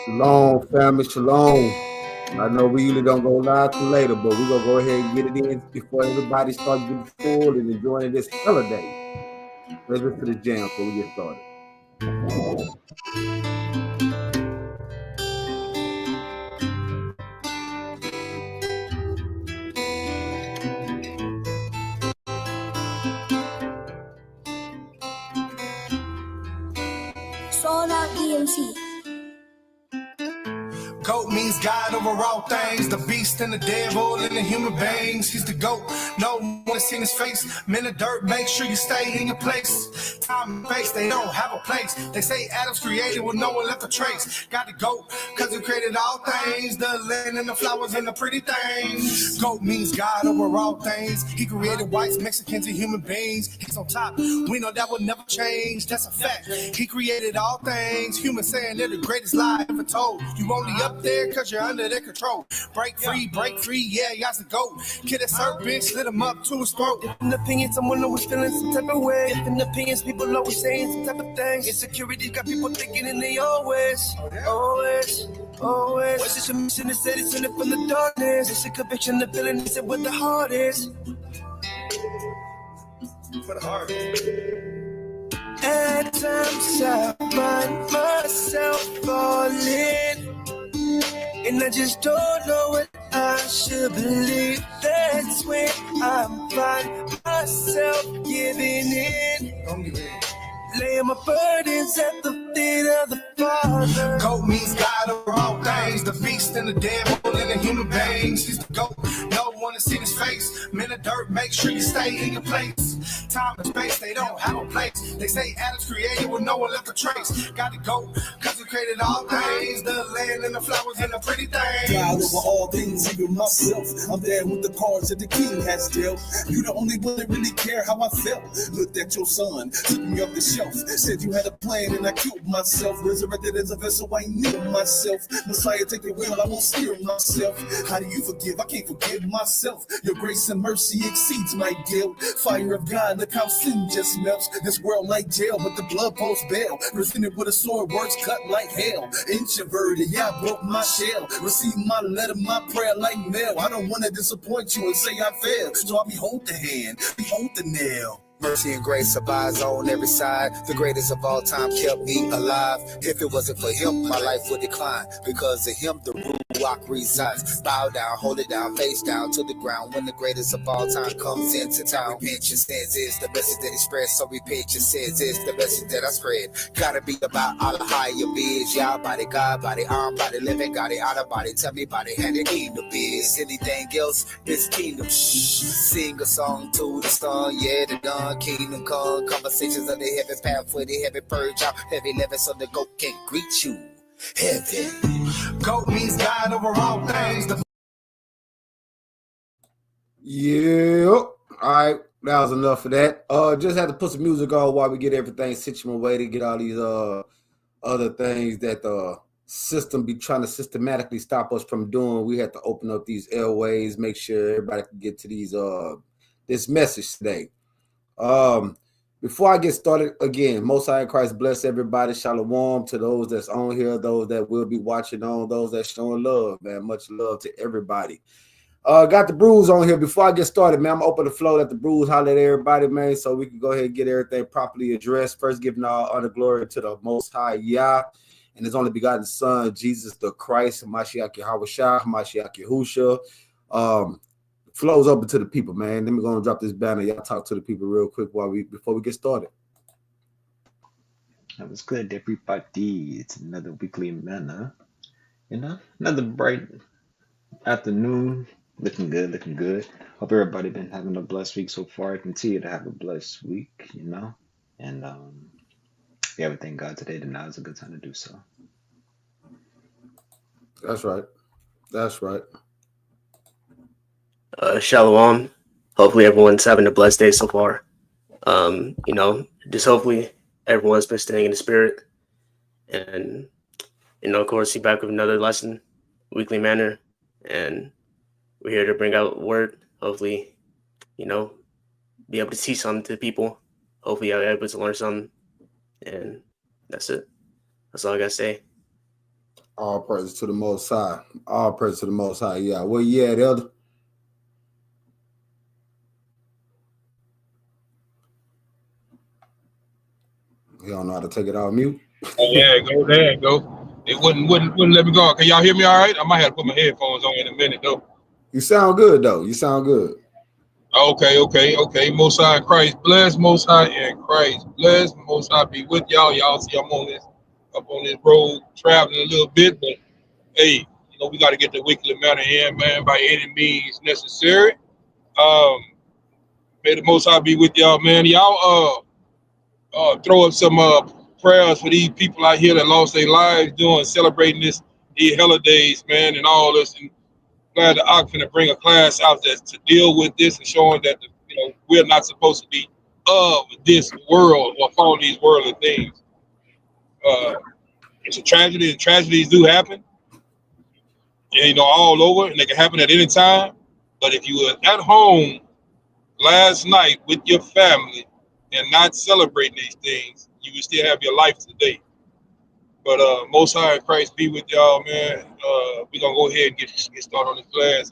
Shalom, family, shalom. I know we usually don't go live till later, but we're gonna go ahead and get it in before everybody starts getting full and enjoying this holiday. Let's listen to the jam before we get started. Solar EMC. GOAT means God over all things, the beast and the devil and the human beings. He's the GOAT. No one has seen his face. Men of dirt, make sure you stay in your place. Time and space, they don't have a place. They say Adam's created with no one left a trace. Got the GOAT, cause he created all things, the land and the flowers and the pretty things. GOAT means God over all things. He created whites, Mexicans, and human beings. He's on top. We know that will never change. That's a fact. He created all things. Humans saying they're the greatest lie ever told. You only up there cause you're under their control. Break free, yeah, y'all's the GOAT. Kill that serpent, slit him up to his throat. Different opinions, someone always feeling some type of way. Different opinions, people always saying some type of things. Insecurity got people thinking and they always. What's this mission to say it's in it from the darkness? It's a conviction, the feeling is it what the heart is. For the heart. At times I find myself falling, and I just don't know what I should believe. That's when I find myself giving in. Don't give in. Laying my burdens at the feet of the Father. GOAT means God over all things, the beast and the devil and the human beings. He's the GOAT. No one has seen his face. Men of dirt, make sure you stay in your place. Time and space, they don't have a place. They say Adam's created with no one left a trace. Got to go, cause he created all things, the land and the flowers and the pretty things. God over all things, even myself. I'm there with the cards that the king has dealt. You the only one that really care how I felt. Looked at your son, took me off the shelf. Said you had a plan and I killed myself. Resurrected as a vessel, I ain't near myself. Messiah, take the wheel, I won't steer myself. How do you forgive? I can't forgive myself. Your grace and mercy exceeds my guilt. Fire of God, look how sin just melts. This world like jail, but the blood post bail. Presented with a sword, words cut like hell. Introverted, yeah, I broke my shell. Receive my letter, my prayer like mail. I don't want to disappoint you and say I failed. So I behold the hand, behold the nail. Mercy and grace abides on every side. The greatest of all time kept me alive. If it wasn't for him, my life would decline. Because of him, the Ruach resides. Bow down, hold it down, face down to the ground. When the greatest of all time comes into town. Repent your sins is the message that he spreads. So repent your sins is the message that I spread. Gotta be about all the higher bids. Y'all body, God body, arm body, living, got it out of body. Tell me body, had it kingdom biz. Anything else, this kingdom. Sing a song to the sun, yeah, the dawn. Kingdom come, conversations of the heaven path where the heaven purge out heavy living so the GOAT can greet you. Heaven. GOAT means God over all things. Yeah. All right. That was enough of that. Just had to put some music on while we get everything situated, get all these other things that the system be trying to systematically stop us from doing. We had to open up these airways, make sure everybody can get to these this message today. Before I get started, again, Most High in Christ bless everybody. Shalom to those that's on here, those that will be watching on, those that's showing love, man. Much love to everybody. Got the Brews on here. Before I get started, man, I'm open the floor. Let the Brews holler at everybody, man, so we can go ahead and get everything properly addressed. First, giving all honor glory to the Most High Yah and His only begotten Son, Jesus the Christ, Mashiach Yahushua, Mashiach Yahusha. Flows open to the people, man. Then we're gonna drop this banner. Y'all talk to the people real quick before we get started. That was good, everybody. It's another weekly Manna. Another bright afternoon. Looking good, looking good. Hope everybody been having a blessed week so far. Continue to have a blessed week, And if you ever thank God today, then now is a good time to do so. That's right. That's right. Shalom. Hopefully everyone's having a blessed day so far. Just hopefully everyone's been staying in the spirit. And, of course, be back with another lesson, weekly manner. And we're here to bring out word. Hopefully, be able to teach something to people. Hopefully you're able to learn something. And that's it. That's all I got to say. All praise to the Most High. All praise to the Most High. Yeah. Where you at, Elder? You don't know how to take it off mute. Yeah, go there, go. It wouldn't let me go. Can y'all hear me all right? I might have to put my headphones on in a minute though. You sound good though. You sound good. Okay. Most High in Christ, bless. Most High in Christ, bless. Most High be with y'all. Y'all see I'm up on this road traveling a little bit, but hey, we got to get the weekly manna in, man, by any means necessary. May the Most High be with y'all, man. Y'all throw up some prayers for these people out here that lost their lives celebrating these holidays, man, and all this. And glad the Ark finna bring a class out there to deal with this and showing that we're not supposed to be of this world or follow these worldly things. It's a tragedy, and tragedies do happen, and, all over, and they can happen at any time. But if you were at home last night with your family and not celebrating these things, you would still have your life today. But Most High in Christ be with y'all, man. We're gonna go ahead and get started on this class.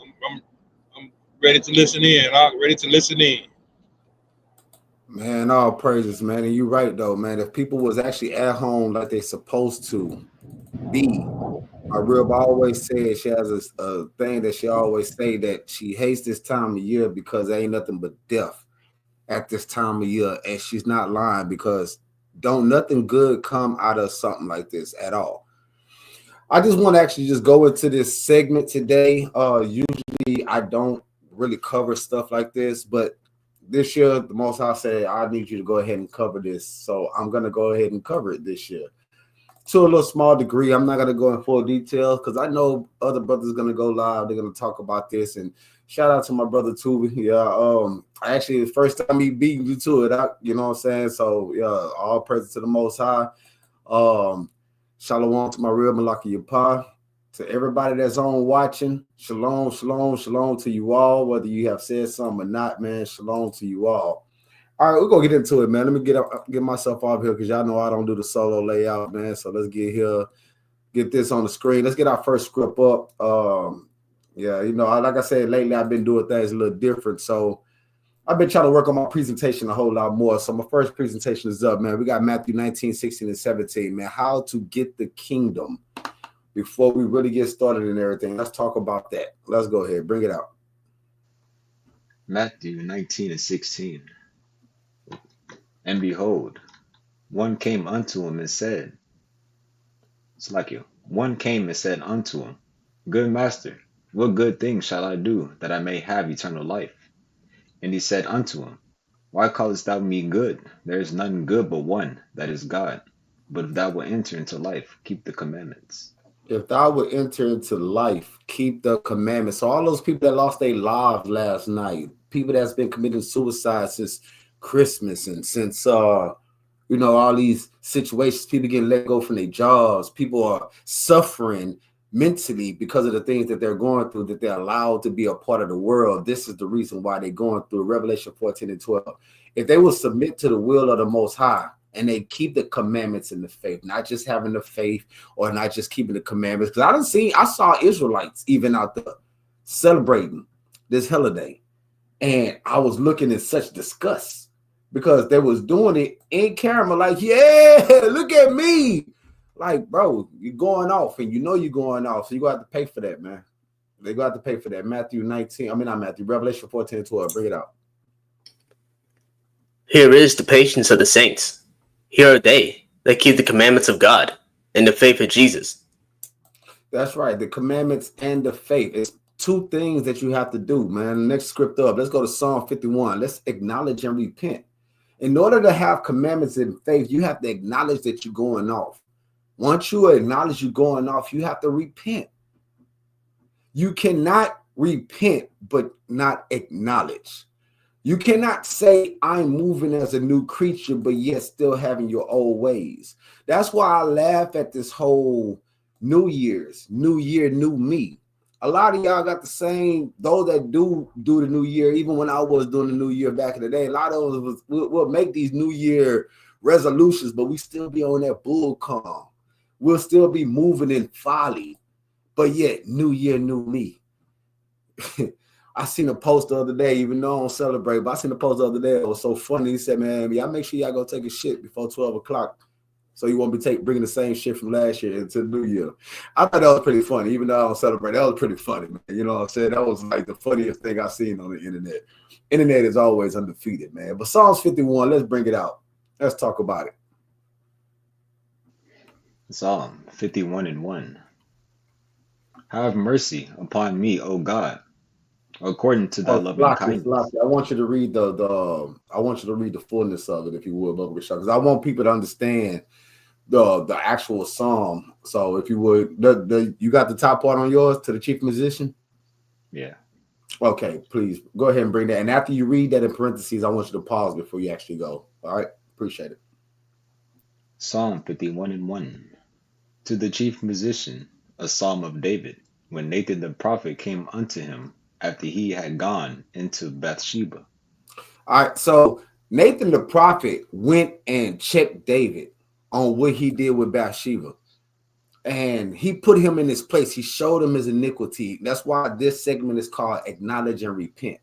I'm ready to listen in. I'm ready to listen in. Man, all praises, man. And you're right though, man. If people was actually at home like they supposed to be, my rib always said she has a thing that she always say that she hates this time of year because there ain't nothing but death at this time of year, and she's not lying because don't nothing good come out of something like this at all. I just want to actually just go into this segment today. Usually I don't really cover stuff like this, but this year the Most High said I need you to go ahead and cover this, so I'm gonna go ahead and cover it this year to a little small degree. I'm not going to go in full detail because I know other brothers are going to go live. They're going to talk about this. And shout out to my brother Tubi. Yeah, actually, the first time he beat you to it, you know what I'm saying? So, yeah, all praise to the Most High. Shalom to my real Malaki Yapa. To everybody that's on watching, shalom, shalom, shalom to you all. Whether you have said something or not, man, shalom to you all. All right, we're going to get into it, man. Let me get myself off here because y'all know I don't do the solo layout, man. So let's get this on the screen. Let's get our first script up. Yeah, like I said, lately I've been doing things a little different. So I've been trying to work on my presentation a whole lot more. So my first presentation is up, man. We got Matthew 19, 16, and 17, man. How to get the kingdom. Before we really get started and everything, let's talk about that. Let's go ahead. Bring it out. Matthew 19 and 16. And behold, one came unto him and said, one came and said unto him, Good master, what good thing shall I do that I may have eternal life? And he said unto him, Why callest thou me good? There is none good but one, that is God. But if thou wilt enter into life, keep the commandments. If thou would enter into life, keep the commandments. So all those people that lost their lives last night, people that's been committing suicide since Christmas and since all these situations, people getting let go from their jobs, people are suffering mentally because of the things that they're going through, that they're allowed to be a part of the world. This is the reason why they're going through Revelation 14 and 12. If they will submit to the will of the Most High and they keep the commandments in the faith, not just having the faith or not just keeping the commandments, because I saw Israelites even out there celebrating this holiday, and I was looking in such disgust because they was doing it in camera, like, yeah, look at me. Like, bro, you're going off, and you're going off, so you're going to have to pay for that, man. They're going to have to pay for that. Revelation 14 and 12. Bring it out. Here is the patience of the saints. Here are they that keep the commandments of God and the faith of Jesus. That's right, the commandments and the faith. It's two things that you have to do, man. Next script up. Let's go to Psalm 51. Let's acknowledge and repent. In order to have commandments and faith, you have to acknowledge that you're going off. Once you acknowledge you're going off, you have to repent. You cannot repent but not acknowledge. You cannot say I'm moving as a new creature, but yet still having your old ways. That's why I laugh at this whole New Year's, New Year, new me. A lot of y'all got the same, those that do the New Year, even when I was doing the New Year back in the day, a lot of us will make these New Year resolutions, but we still be on that bull calm. We'll still be moving in folly, but yet new year, new me. I seen a post the other day, even though I don't celebrate, but I seen a post the other day. It was so funny. He said, man, y'all make sure y'all go take a shit before 12 o'clock. So you won't be bringing the same shit from last year into the new year. I thought that was pretty funny, even though I don't celebrate. That was pretty funny, man. You know what I'm saying? That was like the funniest thing I've seen on the internet. Internet is always undefeated, man. But Psalms 51, let's bring it out. Let's talk about it. Psalm 51:1. Have mercy upon me, O God, according to thy loving kindness. I want you to read the fullness of it, if you would, because I want people to understand the actual psalm. So if you would, you got the top part on yours to the chief musician? Yeah. Okay, please go ahead and bring that. And after you read that in parentheses, I want you to pause before you actually go. All right, appreciate it. Psalm 51:1. To the chief musician, a psalm of David, when Nathan the prophet came unto him after he had gone into Bathsheba. All right, so Nathan the prophet went and checked David on what he did with Bathsheba. And he put him in his place. He showed him his iniquity. That's why this segment is called Acknowledge and Repent.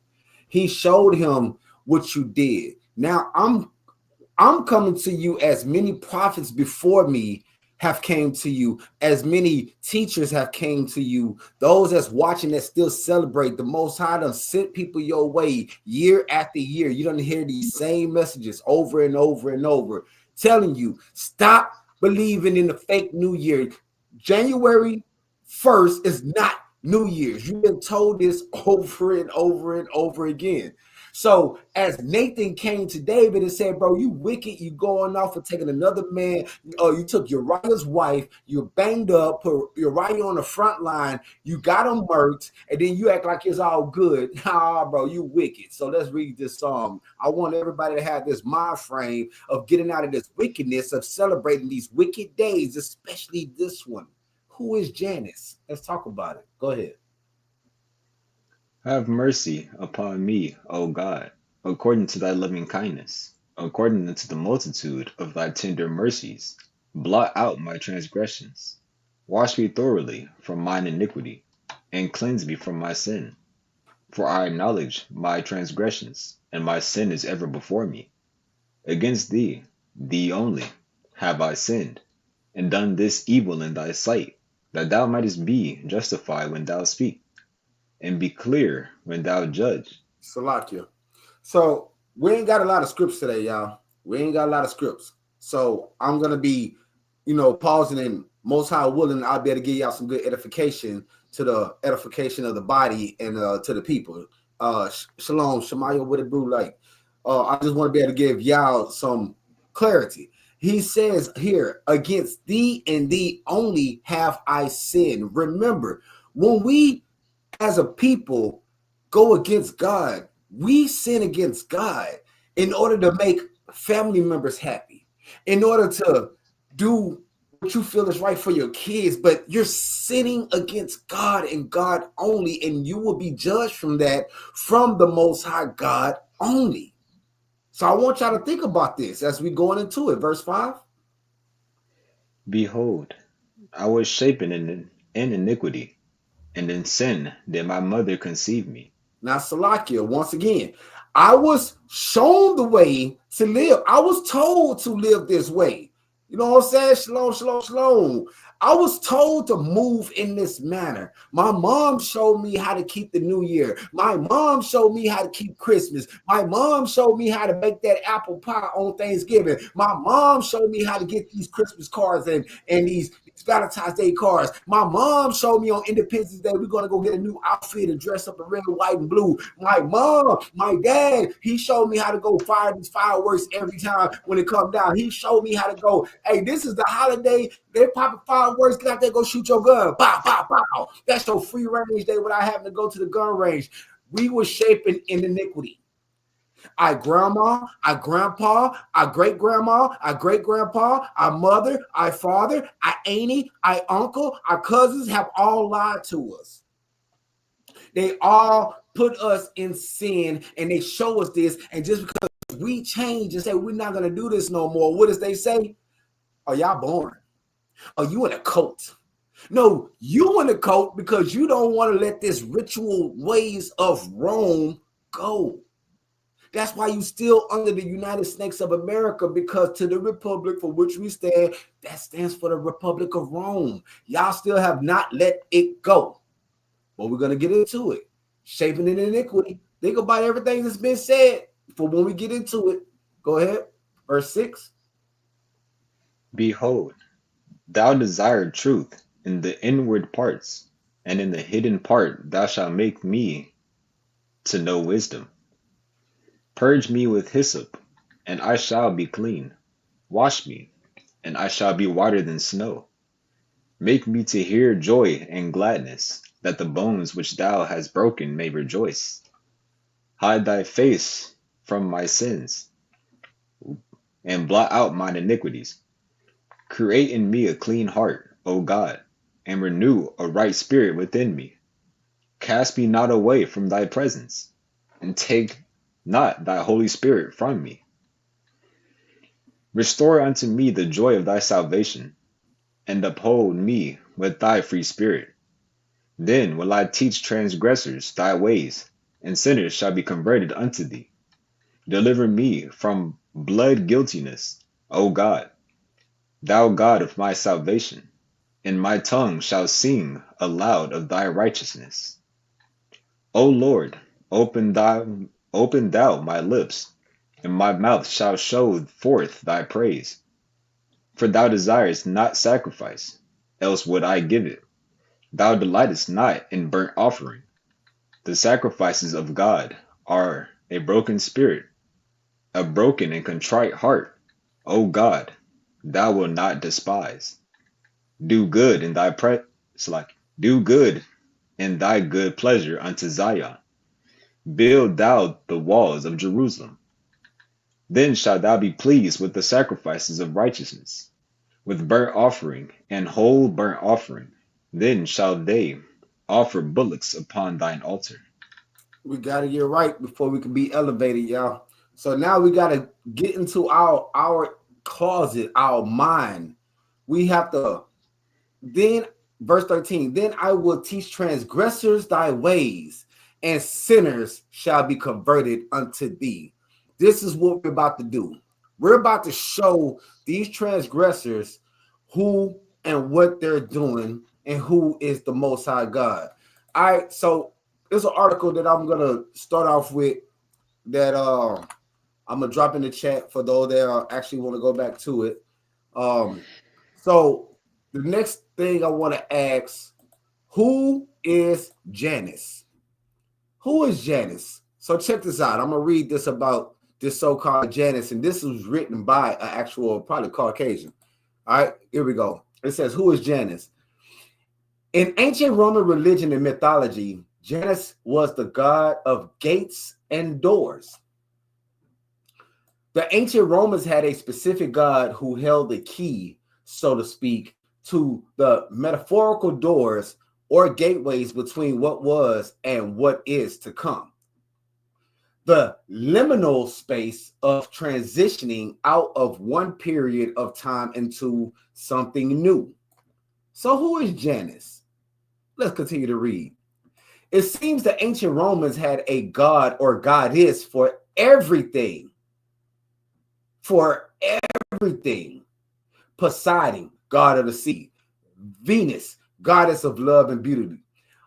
He showed him what you did. Now I'm coming to you as many prophets before me have came to you, as many teachers have came to you, those that's watching that still celebrate. The Most High done sent people your way year after year. You don't hear these same messages over and over and over, telling you, stop believing in the fake New Year. January 1st is not New Year's. You've been told this over and over and over again. So as Nathan came to David and said, bro, you wicked, you going off and taking another man. You took Uriah's wife, you banged up, put Uriah on the front line, you got him murked, and then you act like it's all good. Nah, bro, you wicked. So let's read this psalm. I want everybody to have this mind frame of getting out of this wickedness, of celebrating these wicked days, especially this one. Who is Janus? Let's talk about it. Go ahead. Have mercy upon me, O God, according to thy loving kindness, according unto the multitude of thy tender mercies. Blot out my transgressions. Wash me thoroughly from mine iniquity, and cleanse me from my sin. For I acknowledge my transgressions, and my sin is ever before me. Against thee, thee only, have I sinned, and done this evil in thy sight, that thou mightest be justified when thou speak, and be clear when thou judge. Salakia. So we ain't got a lot of scripts today, y'all. We ain't got a lot of scripts. So I'm going to be, pausing, and Most High willing, I'll be able to give y'all some good edification to the edification of the body and to the people. Shalom, Shemaiah, what it brew like. I just want to be able to give y'all some clarity. He says here, against thee and thee only have I sinned. Remember, when we as a people go against God, we sin against God in order to make family members happy, in order to do what you feel is right for your kids, but you're sinning against God and God only, and you will be judged from that, from the Most High God only. So I want y'all to think about this as we going into it. Verse 5. Behold, I was shapen in iniquity, and in sin did my mother conceive me. Now, Salakia, once again, I was shown the way to live. I was told to live this way. You know what I'm saying? Shalom, shalom, shalom. I was told to move in this manner. My mom showed me how to keep the new year. My mom showed me how to keep Christmas. My mom showed me how to make that apple pie on Thanksgiving. My mom showed me how to get these Christmas cards and these Valentine's Day cards. My mom showed me on Independence Day, we're going to go get a new outfit and dress up in red, white, and blue. My mom, my dad, he showed me how to go fire these fireworks every time when it comes down. He showed me how to go, hey, this is the holiday. They're popping fireworks. Get out there, go shoot your gun. Bow, bow, bow. That's your free range day without having to go to the gun range. We were shaping in iniquity. Our grandma, our grandpa, our great-grandma, our great-grandpa, our mother, our father, our auntie, our uncle, our cousins have all lied to us. They all put us in sin, and they show us this. And just because we change and say we're not going to do this no more, what does they say? Oh, y'all born. Are you in a cult? No, you in a cult because you don't want to let this ritual ways of Rome go. That's why you still under the United States of America, because to the republic for which we stand, that stands for the Republic of Rome. Y'all still have not let it go. But we're going to get into it. Shaping in iniquity. Think about everything that's been said for when we get into it. Go ahead. Verse 6. Behold, thou desired truth in the inward parts, and in the hidden part thou shalt make me to know wisdom. Purge me with hyssop, and I shall be clean. Wash me, and I shall be whiter than snow. Make me to hear joy and gladness, that the bones which thou hast broken may rejoice. Hide thy face from my sins, and blot out mine iniquities. Create in me a clean heart, O God, and renew a right spirit within me. Cast me not away from thy presence, and take not thy Holy Spirit from me. Restore unto me the joy of thy salvation, and uphold me with thy free spirit. Then will I teach transgressors thy ways, and sinners shall be converted unto thee. Deliver me from blood guiltiness, O God, thou God of my salvation, and my tongue shall sing aloud of thy righteousness. O Lord, open thou my lips, and my mouth shall show forth thy praise. For thou desirest not sacrifice, else would I give it. Thou delightest not in burnt offering. The sacrifices of God are a broken spirit, a broken and contrite heart. O God, thou wilt not despise. Do good in thy do good in thy good pleasure unto Zion. Build thou the walls of Jerusalem. Then shalt thou be pleased with the sacrifices of righteousness, with burnt offering and whole burnt offering. Then shall they offer bullocks upon thine altar. We got to get right before we can be elevated, y'all. So now we got to get into our closet, our mind. We have to, then, verse 13, then I will teach transgressors thy ways, and sinners shall be converted unto thee. This is what we're about to do. We're about to show these transgressors who and what they're doing and who is the Most High God. All right, so there's an article that I'm going to start off with that I'm going to drop in the chat for those that actually want to go back to it. So the next thing I want to ask, who is Janus? Who is Janus? So check this out. I'm going to read this about this so-called Janus, and this was written by an actual, probably Caucasian. All right, here we go. It says, who is Janus? In ancient Roman religion and mythology, Janus was the god of gates and doors. The ancient Romans had a specific god who held the key, so to speak, to the metaphorical doors or gateways between what was and what is to come. The liminal space of transitioning out of one period of time into something new. So who is Janus? Let's continue to read. It seems the ancient Romans had a god or goddess for everything. For everything. Poseidon, god of the sea. Venus, goddess of love and beauty.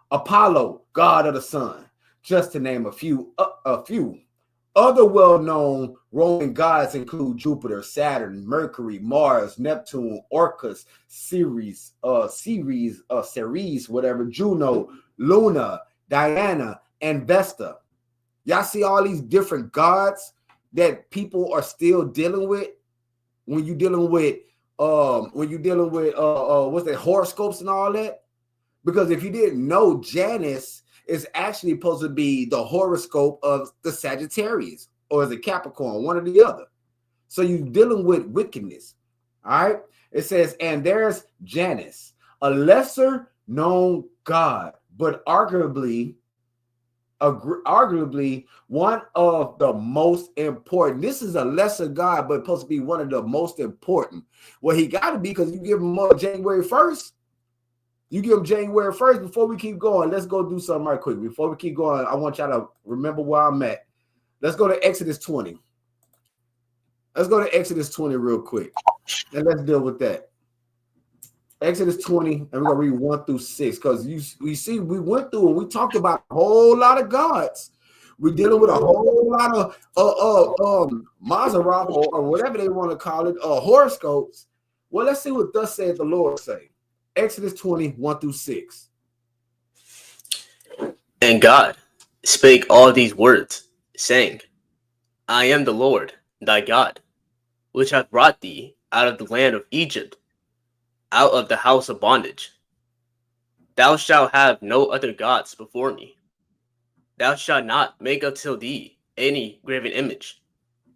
Apollo, god of the sun. Just to name a few. Other well-known Roman gods include Jupiter, Saturn, Mercury, Mars, Neptune, Orcus, Ceres, Juno, Luna, Diana, and Vesta. Y'all see all these different gods that people are still dealing with when you're dealing with what's that, horoscopes and all that? Because if you didn't know, Janus is actually supposed to be the horoscope of the Sagittarius or the Capricorn, one or the other. So you're dealing with wickedness. All right. It says, and there's Janus, a lesser known god, but arguably arguably one of the most important. This is a lesser God, but supposed to be one of the most important. Well, he got to be, because you give him January 1st. You give him January 1st. Before we keep going, let's go do something right quick. Before we keep going, I want y'all to remember where I'm at. Let's go to Exodus 20. Let's go to Exodus 20 real quick, and let's deal with that. Exodus 20, and we're going to read 1 through 6, because we see we went through and we talked about a whole lot of gods. We're dealing with a whole lot of Maserati or whatever they want to call it, horoscopes. Well, let's see what thus said the Lord say. Exodus 20, 1 through 6. And God spake all these words, saying, I am the Lord thy God, which hath brought thee out of the land of Egypt, out of the house of bondage. Thou shalt have no other gods before me. Thou shalt not make unto thee any graven image,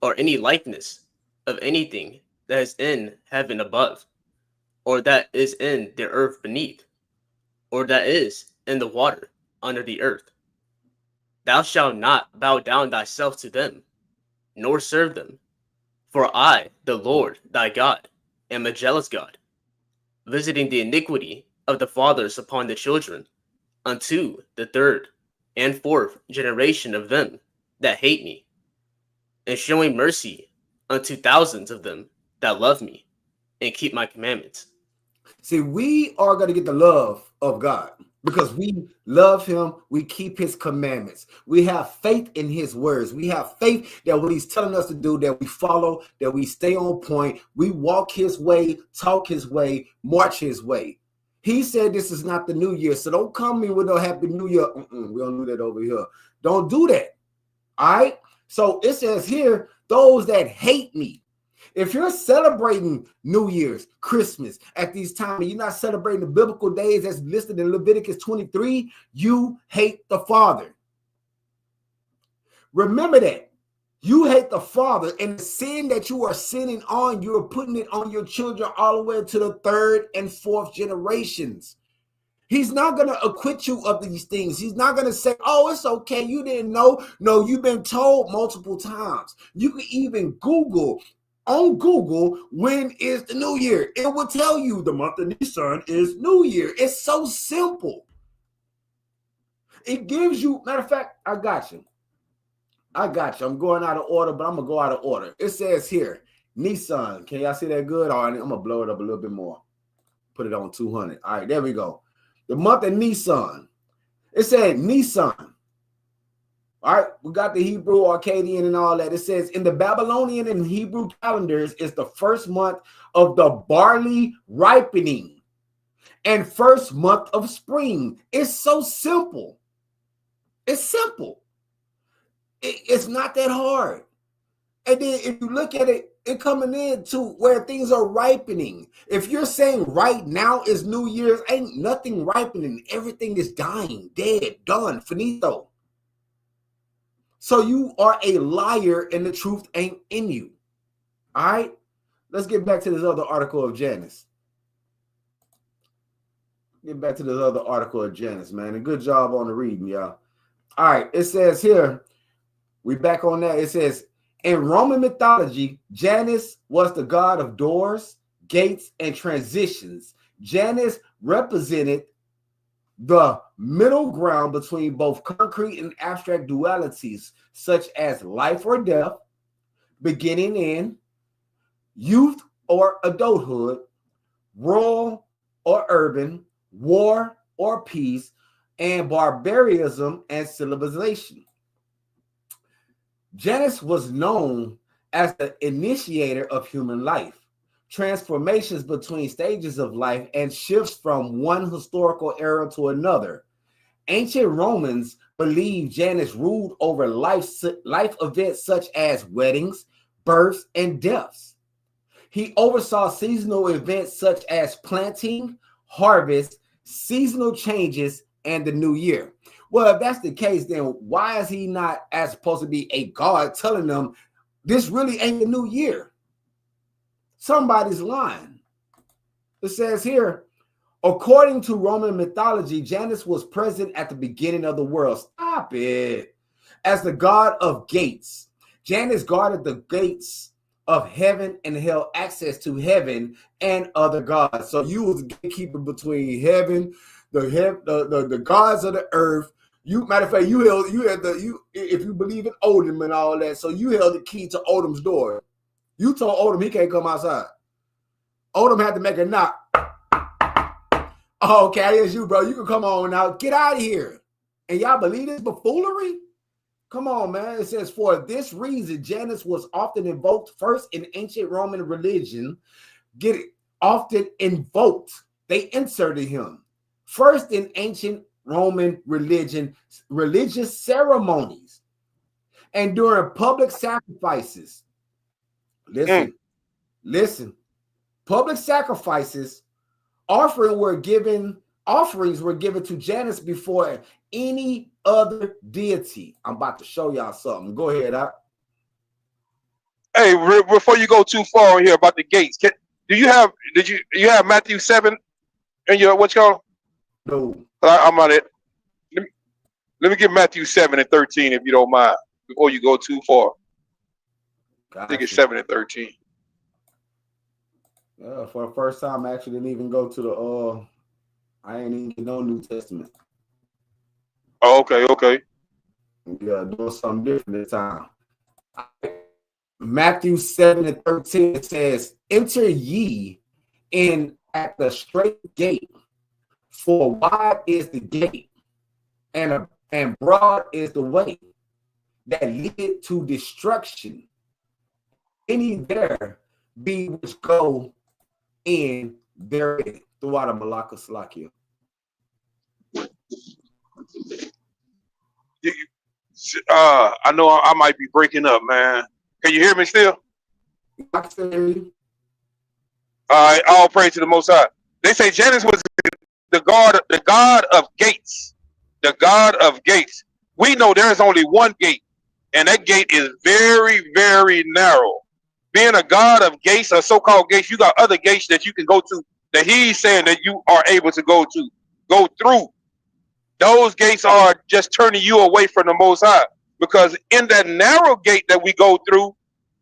or any likeness of anything that is in heaven above, or that is in the earth beneath, or that is in the water under the earth. Thou shalt not bow down thyself to them, nor serve them. For I, the Lord thy God, am a jealous God, visiting the iniquity of the fathers upon the children, unto the third and fourth generation of them that hate me, and showing mercy unto thousands of them that love me and keep my commandments. See, we are going to get the love of God because we love him. We keep his commandments. We have faith in his words. We have faith that what he's telling us to do, that we follow, that we stay on point. We walk his way, talk his way, march his way. He said this is not the new year, so don't come in with no happy new year. We don't do that over here. Don't do that. All right? So it says here, those that hate me. If you're celebrating New Year's, Christmas at these times, and you're not celebrating the biblical days that's listed in Leviticus 23, you hate the Father. Remember that. You hate the Father, and the sin that you are sinning on, you're putting it on your children all the way to the third and fourth generations. He's not going to acquit you of these things. He's not going to say, oh, it's okay, you didn't know. No, you've been told multiple times. You can even Google, when is the new year? It will tell you the month of Nisan is New Year. It's so simple. It gives you, matter of fact, I got you. I'm going out of order, but I'm going to go out of order. It says here, Nisan. Can y'all see that good? All right, I'm going to blow it up a little bit more. Put it on 200. All right, there we go. The month of Nisan. It said Nisan. All right, we got the Hebrew, Akkadian, and all that. It says in the Babylonian and Hebrew calendars is the first month of the barley ripening and first month of spring. It's so simple. It's simple. It's not that hard. And then if you look at it, it coming into where things are ripening. If you're saying right now is New Year's, ain't nothing ripening. Everything is dying, dead, done, finito. So you are a liar and the truth ain't in you. All right? Let's get back to this other article of Janus. Get back to this other article of Janus, man. And good job on the reading, y'all. All right. It says here, we back on that. It says, in Roman mythology, Janus was the god of doors, gates, and transitions. Janus represented the middle ground between both concrete and abstract dualities, such as life or death, beginning in youth or adulthood, rural or urban, war or peace, and barbarism and civilization. Janus was known as the initiator of human life, transformations between stages of life, and shifts from one historical era to another. Ancient Romans believed Janus ruled over life events such as weddings, births, and deaths. He oversaw seasonal events such as planting, harvest, seasonal changes, and the new year. Well, if that's the case, then why is he not as supposed to be a god telling them this really ain't the new year? Somebody's lying. It says here, According to Roman mythology, Janus was present at the beginning of the world. Stop it. As the god of gates, Janus guarded the gates of heaven and held access to heaven and other gods. So you was a gatekeeper between heaven, the gods of the earth. You, matter of fact, if you believe in Odin and all that, so you held the key to Odin's door. You told Odin he can't come outside. Odin had to make a knock. Oh, okay, it's you, bro. You can come on now. Get out of here. And y'all believe this buffoonery? Come on, man. It says, for this reason, Janus was often invoked first in ancient Roman religion. Get it? Often invoked. They inserted him. First in ancient Roman religion, religious ceremonies. And during public sacrifices. Listen. Public sacrifices, offerings were given to Janus before any other deity. I'm about to show y'all something. Go ahead, Doc. Hey, before you go too far here about the gates, did you have Matthew 7 in your what you call? No. I'm on it. Let me get Matthew 7 and 13 if you don't mind before you go too far. Gotcha. I think it's 7 and 13. For the first time, I actually didn't even go to the I ain't even get no New Testament. Oh, okay. Yeah, doing something different this time. Matthew 7 and 13, it says, enter ye in at the straight gate, for wide is the gate, and broad is the way that leadeth to destruction. Any there be which go in therein. Throughout a Malaka Slakia. I know I might be breaking up, man. Can you hear me still? I can hear you. All right, all praise to the Most High. They say Janus was the god of gates. The god of gates. We know there is only one gate, and that gate is very, very narrow. Being a god of gates or so-called gates, you got other gates that you can go to that he's saying that you are able to go through. Those gates are just turning you away from the Most High, because in that narrow gate that we go through,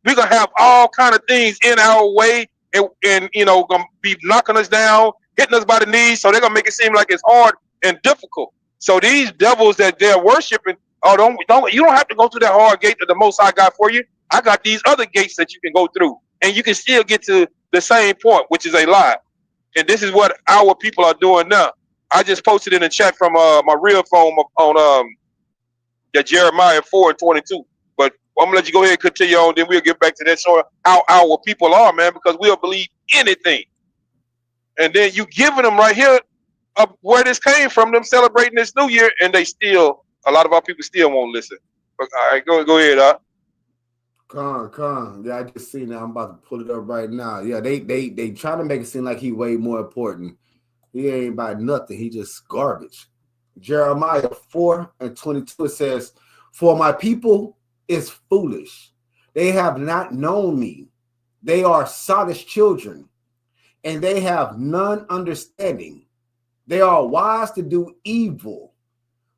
we're gonna have all kind of things in our way, and gonna be knocking us down, hitting us by the knees. So they're gonna make it seem like it's hard and difficult. So these devils that they're worshiping, you don't have to go through that hard gate that the Most High got for you. I got these other gates that you can go through, and you can still get to the same point, which is a lie. And this is what our people are doing now. I just posted in the chat from my real phone on Jeremiah 4 and 22. But I'm gonna let you go ahead and continue on, then we'll get back to that. So how our people are, man, because we'll believe anything. And then you giving them right here where this came from, them celebrating this new year, and a lot of our people still won't listen. All right, go ahead, Con. Yeah, I just seen that. I'm about to pull it up right now. Yeah, they trying to make it seem like he way more important. He ain't about nothing. He just garbage. Jeremiah 4 and 22, it says, for my people is foolish. They have not known me. They are sottish children, and they have none understanding. They are wise to do evil,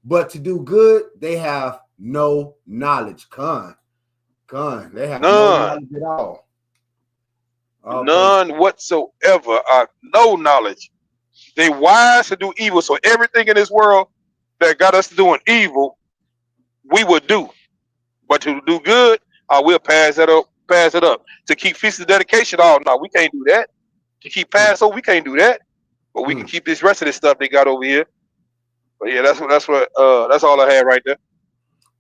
but to do good, they have no knowledge. They have no knowledge at all. None whatsoever. No knowledge. They wise to do evil. So everything in this world that got us doing evil, we would do. But to do good, we'll pass it up. To keep feast of dedication, no, we can't do that. To keep Passover, we can't do that. But we can keep this rest of this stuff they got over here. But yeah, that's all I had right there.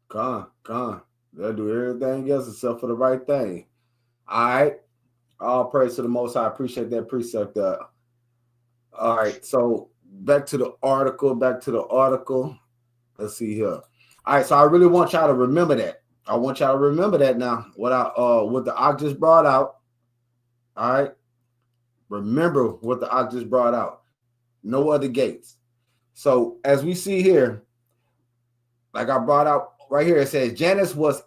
Con. They'll do everything else except for the right thing. All right. All praise to the Most High. I appreciate that precept. All right. So back to the article. Let's see here. All right. So I really want y'all to remember that. I want y'all to remember that now. What the Ock just brought out. All right. Remember what the Ock just brought out. No other gates. So as we see here, like I brought out right here, it says Janus was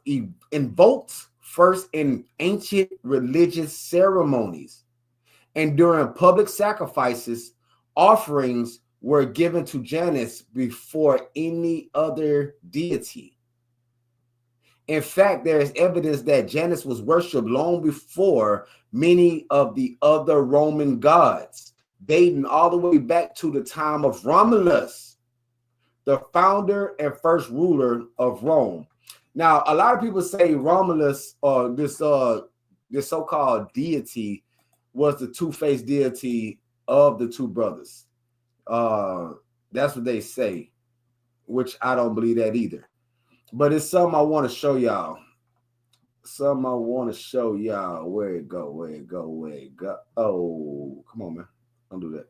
invoked first in ancient religious ceremonies and during public sacrifices, offerings were given to Janus before any other deity. In fact, there is evidence that Janus was worshipped long before many of the other Roman gods, dating all the way back to the time of Romulus, the founder and first ruler of Rome. Now, a lot of people say Romulus, or this so-called deity, was the two-faced deity of the two brothers. That's what they say, which I don't believe that either. But it's something I want to show y'all. Where it go. Oh, come on, man. Don't do that.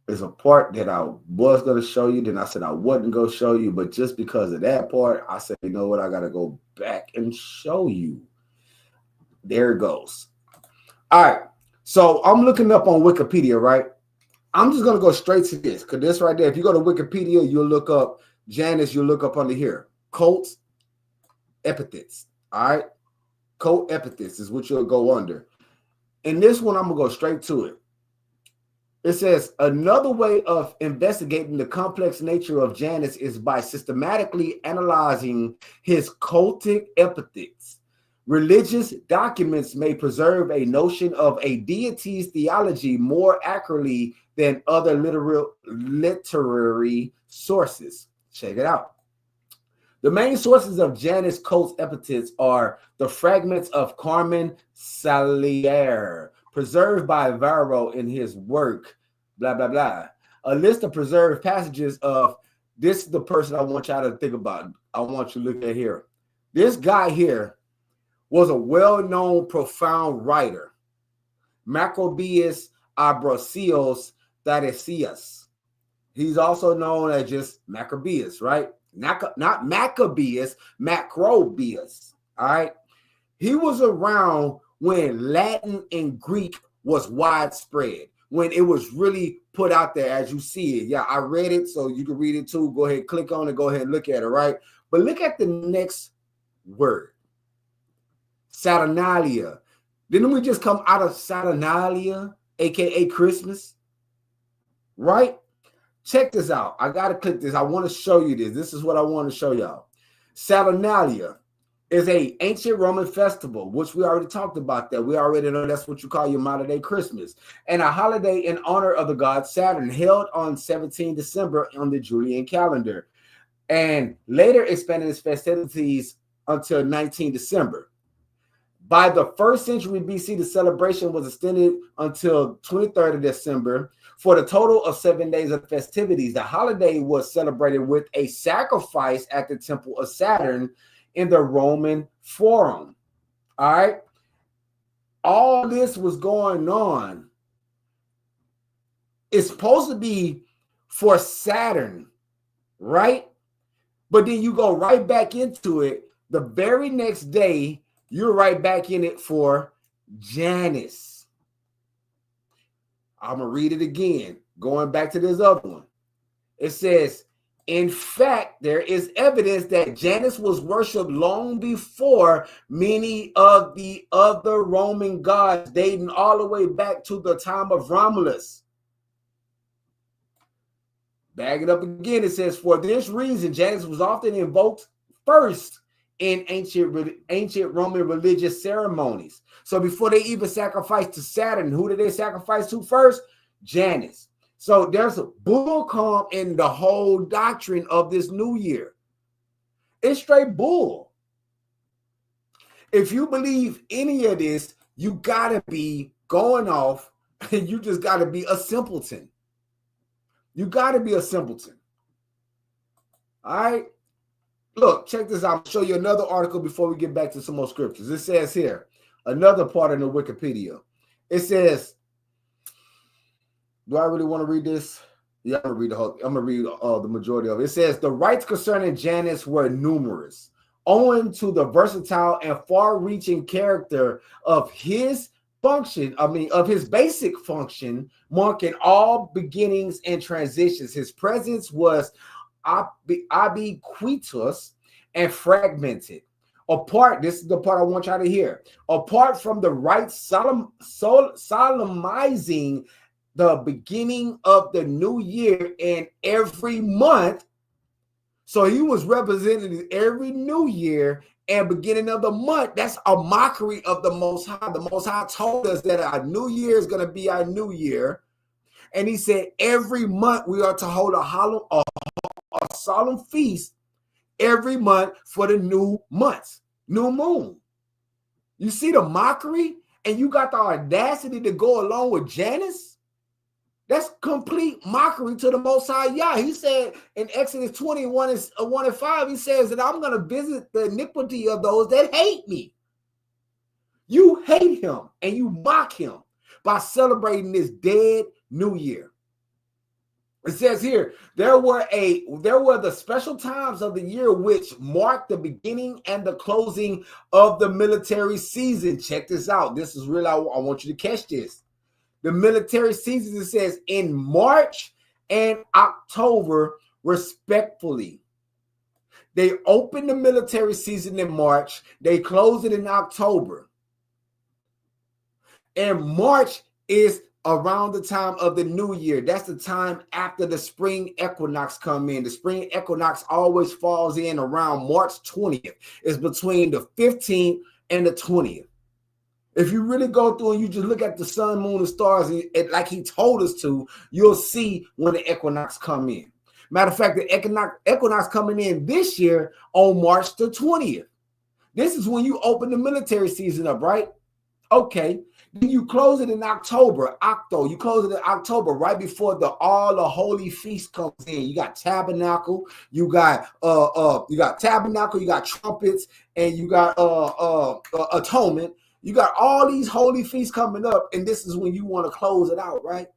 There's a part that I was going to show you. Then I said I wasn't going to show you. But just because of that part, I said, you know what? I got to go back and show you. There it goes. All right. So I'm looking up on Wikipedia, right? I'm just going to go straight to this, because this right there, if you go to Wikipedia, you'll look up Janus, you'll look up under here. Cult epithets. All right. Cult epithets is what you'll go under. In this one, I'm going to go straight to it. It says, another way of investigating the complex nature of Janus is by systematically analyzing his cultic epithets. Religious documents may preserve a notion of a deity's theology more accurately than other literary sources. Check it out. The main sources of Janus cult epithets are the fragments of Carmen Salier, preserved by Varro in his work, blah, blah, blah. A list of preserved passages of, this is the person I want y'all to think about. I want you to look at here. This guy here was a well-known, profound writer, Macrobius Ambrosios Thaddeus. He's also known as just Maccabeus, right? Not Maccabeus, Macrobius, all right? He was around when Latin and Greek was widespread, when it was really put out there as you see it. Yeah, I read it, so you can read it too. Go ahead, click on it, go ahead and look at it, right? But look at the next word. Saturnalia. Didn't we just come out of Saturnalia, aka Christmas? Right? Check this out. I gotta click this. I want to show you this. This is what I want to show y'all. Saturnalia is an ancient Roman festival, which we already talked about that. We already know that's what you call your modern day Christmas, and a holiday in honor of the god Saturn, held on 17 December on the Julian calendar, and later expanded its festivities until 19 December. By the 1st century BC, the celebration was extended until 23rd of December for the total of 7 days of festivities. The holiday was celebrated with a sacrifice at the temple of Saturn in the Roman Forum. All right. All this was going on. It's supposed to be for Saturn, right? But then you go right back into it the very next day. You're right back in it for Janus. I'm going to read it again, going back to this other one. It says, in fact, there is evidence that Janus was worshipped long before many of the other Roman gods, dating all the way back to the time of Romulus. Back it up again. It says, for this reason, Janus was often invoked first in ancient Roman religious ceremonies. So before they even sacrificed to Saturn, who did they sacrifice to first? Janus. So there's a bull in the whole doctrine of this new year. It's straight bull. If you believe any of this, you gotta be going off, and you just gotta be a simpleton. You gotta be a simpleton. All right. Look, check this out. I'll show you another article before we get back to some more scriptures. It says here, another part of the Wikipedia. It says, do I really want to read this? Yeah, I'm going to read the whole. I'm going to read the majority of it. It says, the rites concerning Janus were numerous, owing to the versatile and far-reaching character of his function, of his basic function, marking all beginnings and transitions. His presence was ubiquitous and fragmented, Apart, this is the part I want y'all to hear. Apart from the right solemnizing the beginning of the new year and every month. So he was representing every new year and beginning of the month. That's a mockery of the Most High. The Most High told us that our new year is going to be our new year. And he said every month we are to hold a solemn feast every month for the new months, new moon. You see the mockery, and you got the audacity to go along with Janus? That's complete mockery to the Most High Yah. He said in Exodus 21 and 5, he says that I'm going to visit the iniquity of those that hate me. You hate him and you mock him by celebrating this dead new year. It says here, there were the special times of the year which marked the beginning and the closing of the military season. Check this out. This is real. I want you to catch this. The military season, it says in March and October, respectfully. They open the military season in March. They close it in October. And March is around the time of the new year. That's the time after the spring equinox come in. The spring equinox always falls in around March 20th. It's between the 15th and the 20th. If you really go through and you just look at the sun, moon, and stars, and like he told us to, you'll see when the equinox come in. Matter of fact, the equinox coming in this year on March the 20th. This is when you open the military season up, right? Okay. Then you close it in October. You close it in October right before all the holy feast comes in. You got tabernacle, you got tabernacle, you got trumpets, and you got atonement. You got all these holy feasts coming up, and this is when you want to close it out, right?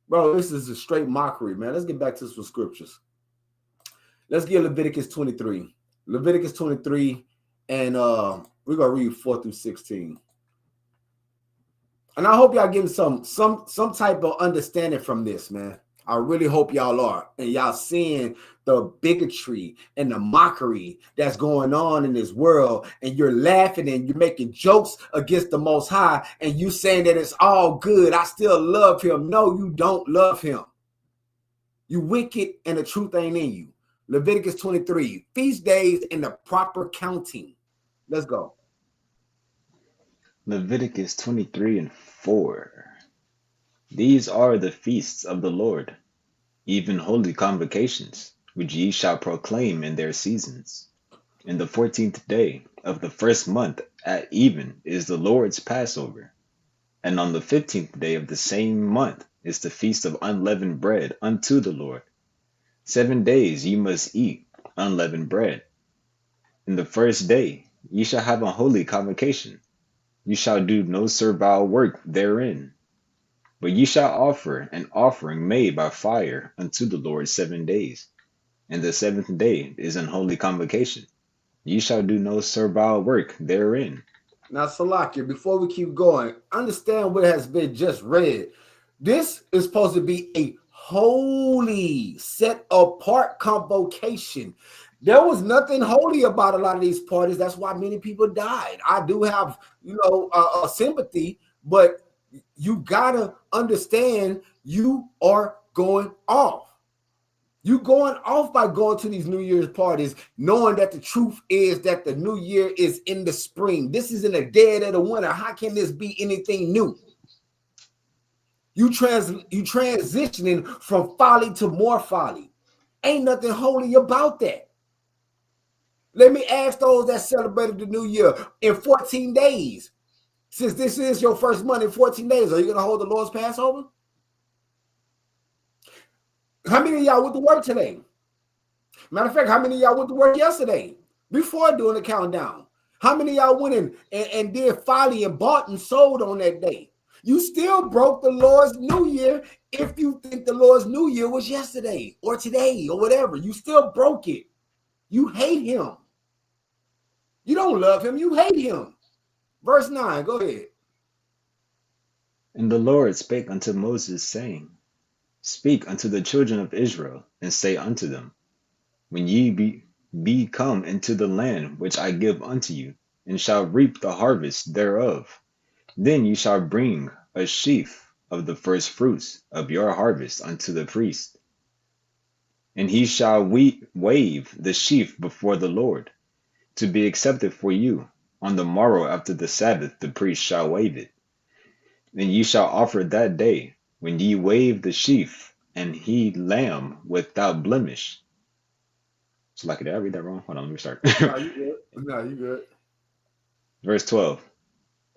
Bro, this is a straight mockery, man. Let's get back to some scriptures. Let's get Leviticus 23. Leviticus 23, and we're gonna read 4 through 16. And I hope y'all getting some type of understanding from this, man. I really hope y'all are, and y'all seeing the bigotry and the mockery that's going on in this world, and you're laughing and you're making jokes against the Most High, and you saying that it's all good. I still love him. No, you don't love him. You wicked, and the truth ain't in you. Leviticus 23, feast days and the proper counting. Let's go. Leviticus 23 and 4. These are the feasts of the Lord, even holy convocations, which ye shall proclaim in their seasons. In the 14th day of the first month at even is the Lord's Passover. And on the 15th day of the same month is the feast of unleavened bread unto the Lord. 7 days ye must eat unleavened bread. In the first day ye shall have a holy convocation. You shall do no servile work therein. But ye shall offer an offering made by fire unto the Lord 7 days. And the 7th day is an holy convocation. Ye shall do no servile work therein. Now, Salakia, before we keep going, understand what has been just read. This is supposed to be a holy, set apart convocation. There was nothing holy about a lot of these parties. That's why many people died. I do have, sympathy, but you gotta understand you are going off. You going off by going to these New Year's parties, knowing that the truth is that the New Year is in the spring. This is in the dead of the winter. How can this be anything new? You transitioning from folly to more folly. Ain't nothing holy about that. Let me ask those that celebrated the New Year in 14 days. Since this is your first month in 14 days, are you going to hold the Lord's Passover? How many of y'all went to work today? Matter of fact, how many of y'all went to work yesterday before doing the countdown? How many of y'all went in and did folly and bought and sold on that day? You still broke the Lord's New Year if you think the Lord's New Year was yesterday or today or whatever. You still broke it. You hate him. You don't love him. You hate him. Verse 9, go ahead. And the Lord spake unto Moses, saying, Speak unto the children of Israel, and say unto them, When ye be come into the land which I give unto you, and shall reap the harvest thereof. Then you shall bring a sheaf of the first fruits of your harvest unto the priest, and he shall wave the sheaf before the Lord, to be accepted for you. On the morrow after the Sabbath the priest shall wave it. And ye shall offer that day, when ye wave the sheaf, and he lamb without blemish. So like, did I read that wrong? Hold on, let me start. No, you good. No, you good. Verse 12.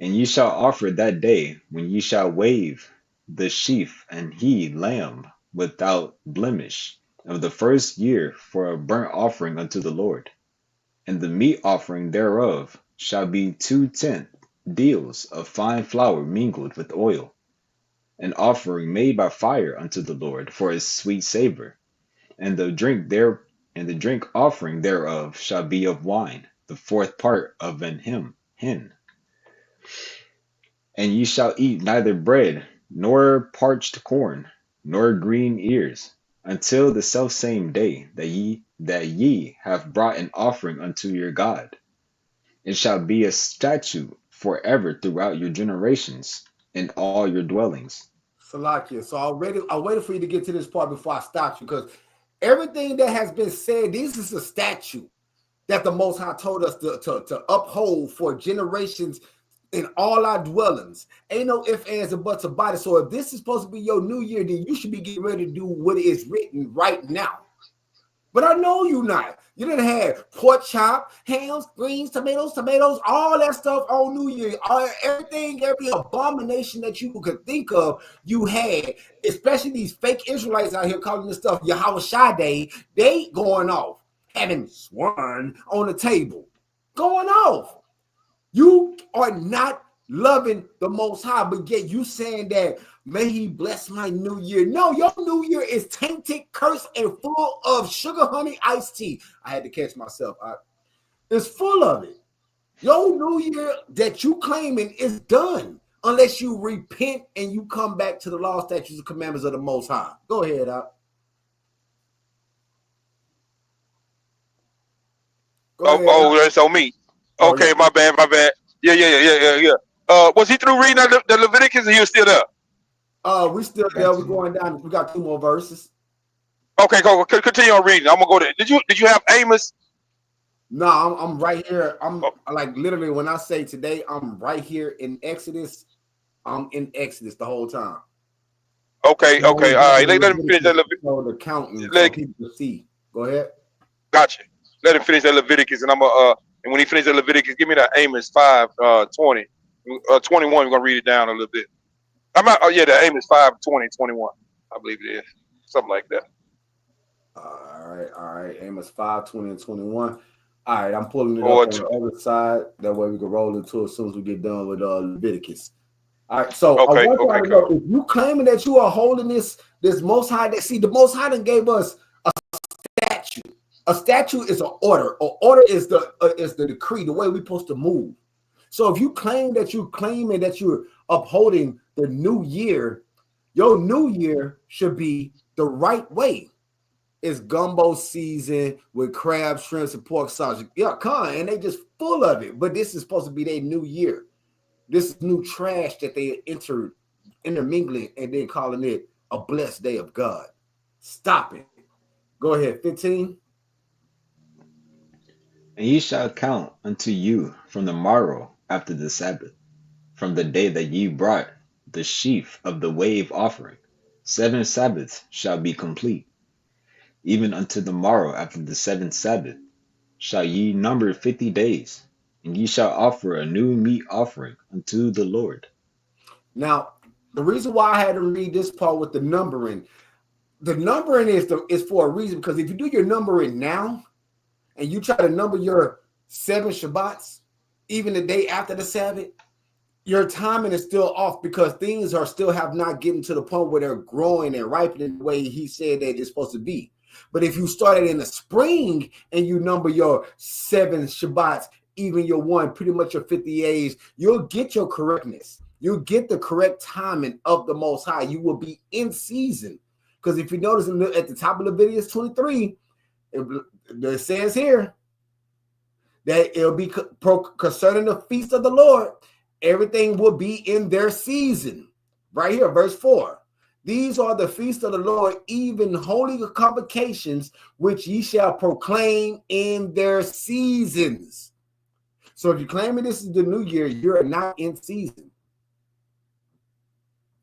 And ye shall offer that day, when ye shall wave the sheaf, and he lamb without blemish, of the first year, for a burnt offering unto the Lord. And the meat offering thereof shall be 2/10 deals of fine flour mingled with oil, an offering made by fire unto the Lord for a sweet savor. And the drink offering thereof shall be of wine, the fourth part of an hin. And ye shall eat neither bread, nor parched corn, nor green ears, until the selfsame day that ye have brought an offering unto your God. It shall be a statute forever throughout your generations in all your dwellings. Salakia. So I waited for you to get to this part before I stopped you, because everything that has been said, this is a statute that the Most High told us to uphold for generations in all our dwellings. Ain't no ifs, ands, or buts about it. So if this is supposed to be your new year, then you should be getting ready to do what is written right now. But I know you not. You didn't have pork chop, hams, greens, tomatoes, all that stuff on New Year. Everything, every abomination that you could think of, you had. Especially these fake Israelites out here calling this stuff Yahweh Shai Day. They going off, having swine on the table, going off. You are not loving the Most High, but yet you saying that, may he bless my new year. No, your new year is tainted, cursed, and full of sugar, honey, iced tea. I had to catch myself. It's full of it. Your new year that you claiming is done unless you repent and you come back to the law, statutes, and commandments of the Most High. Go ahead, Out. That's on me. Okay, my bad. Yeah. Was he through reading the Leviticus, or he was still there? We still there. We're going down. We got 2 more verses. Okay, go. Continue on reading. I'm gonna go there. Did you have Amos? No, I'm right here. I'm like literally when I say today, I'm right here in Exodus. I'm in Exodus the whole time. Okay. All right. Let him finish that Leviticus. The counting so people see. Go ahead. Gotcha. Let him finish that Leviticus, and I'm and when he finishes that Leviticus, give me that Amos 5:20, 21. We're gonna read it down a little bit. The Amos 5:20, 21. I believe it is something like that. All right. Amos 5:20 and 21. All right, I'm pulling it up on the other side. That way we can roll into it as soon as we get done with Leviticus. All right, so I want y'all to know, if you claiming that you are holding this Most High, the Most High done gave us a statute. A statute is an order. An order is the decree, the way we're supposed to move. So if you claim that you're upholding the new year, your new year should be the right way. It's gumbo season with crab, shrimps, and pork sausage. Yeah, and they just full of it. But this is supposed to be their new year. This is new trash that they intermingling and then calling it a blessed day of God. Stop it. Go ahead, 15. And ye shall count unto you from the morrow after the Sabbath, from the day that ye brought the sheaf of the wave offering. 7 Sabbaths shall be complete. Even unto the morrow after the 7th Sabbath shall ye number 50 days, and ye shall offer a new meat offering unto the Lord. Now, the reason why I had to read this part with the numbering is for a reason, because if you do your numbering now and you try to number your 7 Shabbats, even the day after the Sabbath, your timing is still off, because things are still have not gotten to the point where they're growing and ripening the way he said that it's supposed to be. But if you started in the spring and you number your 7 Shabbats, even your 1, pretty much your 50 days, you'll get your correctness. You'll get the correct timing of the Most High. You will be in season. Because if you notice at the top of Leviticus 23, It says here that it'll be concerning the feast of the Lord. Everything will be in their season. Right here, verse 4. These are the feasts of the Lord, even holy convocations, which ye shall proclaim in their seasons. So if you're claiming this is the new year, you're not in season.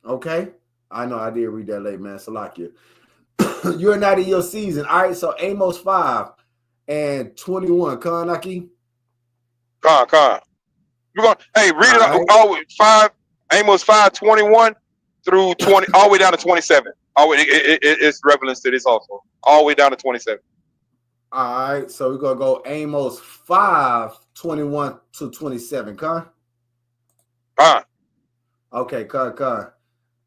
Okay? I know I did read that late, man. Salakia. You're not in your season. All right, so Amos 5 and 21. Kanaki? Con. We're going hey, read it all with 5, Amos 5:21 through 20, all the way down to 27. It's relevance to this also. All the way down to 27. All right, so we're gonna go Amos 5:21 to 27. Con? Okay, con.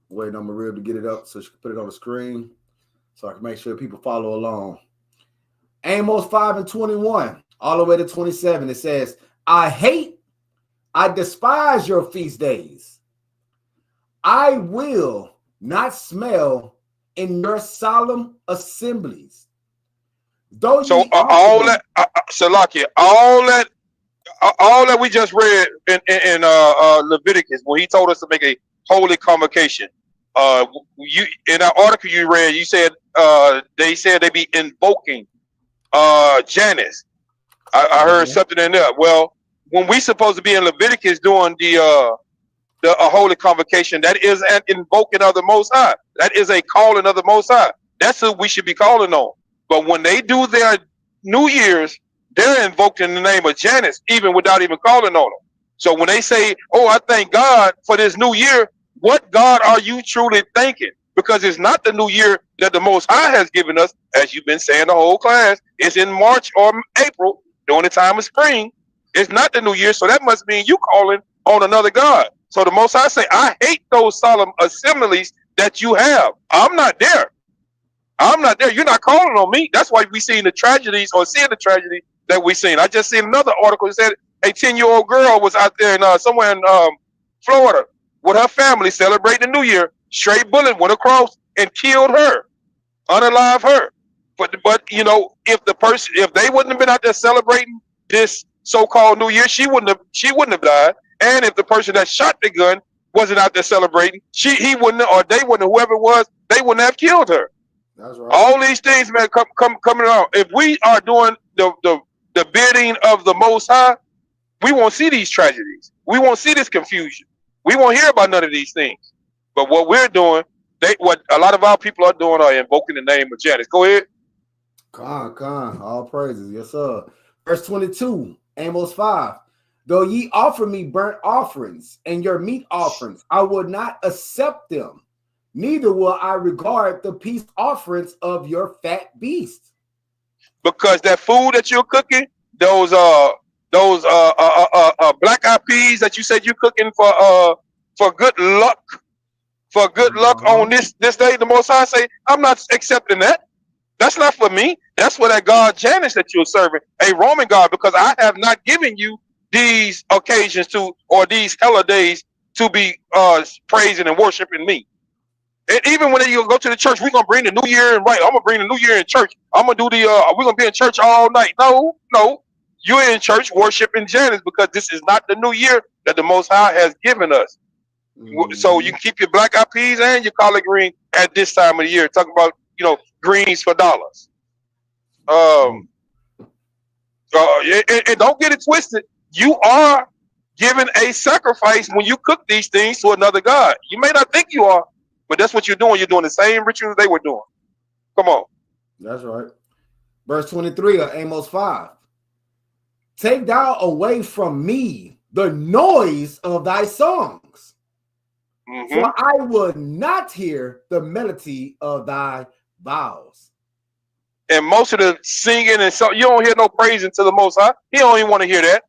Wait on Maria to get it up so she can put it on the screen so I can make sure people follow along. Amos 5:21 all the way to 27. It says, I despise your feast days. I will not smell in your solemn assemblies. Though so all that, Salakia, all that we just read in Leviticus, when he told us to make a holy convocation, you in that article you read, you said they said they be invoking Janus. I heard something in there. Well, when we supposed to be in Leviticus doing the holy convocation, that is an invoking of the Most High. That is a calling of the Most High. That's who we should be calling on. But when they do their New Year's, they're invoking the name of Janus, even without even calling on them. So when they say, "Oh, I thank God for this new year," what God are you truly thanking? Because it's not the new year that the Most High has given us, as you've been saying the whole class. It's in March or April during the time of spring. It's not the new year, so that must mean you calling on another God. So the Most High say, I hate those solemn assemblies that you have. I'm not there. You're not calling on me. That's why we seeing the tragedies or seeing the tragedy that we seen. I just seen another article that said a 10-year-old girl was out there in somewhere in Florida with her family celebrating the New Year. Straight bullet went across and killed her, unalive her. But you know, if they wouldn't have been out there celebrating this so-called New Year, she wouldn't have died. And if the person that shot the gun wasn't out there celebrating, he wouldn't, or they wouldn't, whoever it was, they wouldn't have killed her. That's right. All these things, man, coming out. If we are doing the bidding of the Most High, we won't see these tragedies. We won't see this confusion. We won't hear about none of these things. But what we're doing, what a lot of our people are doing, are invoking the name of Janus. Go ahead. Con. All praises. Yes, sir. Verse 22, Amos 5. Though ye offer me burnt offerings and your meat offerings, I will not accept them. Neither will I regard the peace offerings of your fat beasts. Because that food that you're cooking, those black eyed peas that you said you're cooking for good luck, on this day, the Most High say, I'm not accepting that. That's not for me. That's for that God Janus that you're serving, a Roman god, because I have not given you these occasions or these holidays to be praising and worshiping me. And even when you go to the church, we're gonna bring the New Year and I'm gonna bring the New Year in church. I'm gonna do we're gonna be in church all night. No, you're in church worshiping Janus, because this is not the New Year that the Most High has given us. So you can keep your black eyed peas and your collard green at this time of the year. Talking about greens for dollars. And don't get it twisted. You are giving a sacrifice when you cook these things to another god. You may not think you are, but that's what you're doing. You're doing the same rituals they were doing. Come on. That's right. Verse 23 of Amos 5. Take thou away from me the noise of thy songs, for I will not hear the melody of thy vows. And most of the singing and so you don't hear no praising to the Most High. He don't even want to hear that,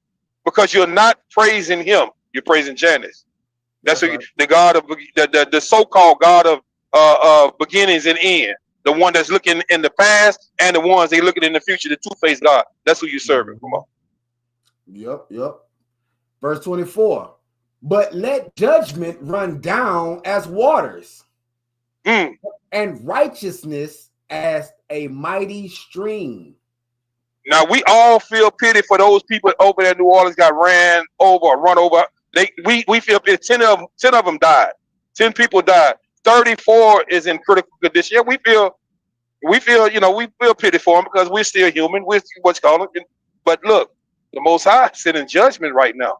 because you're not praising him. You're praising Janus. That's right. The God of the so-called God of beginnings and end. The one that's looking in the past and the ones they looking in the future. The two-faced God. That's who you're serving. Come on. Yep. Verse 24. But let judgment run down as waters, and righteousness as a mighty stream. Now we all feel pity for those people over there in New Orleans got ran over or run over. We feel pity. 10 of them died. 10 people died. 34 is in critical condition. Yeah, we feel we feel pity for them because we're still human. We're what's called it. But look, the Most High is sending judgment right now.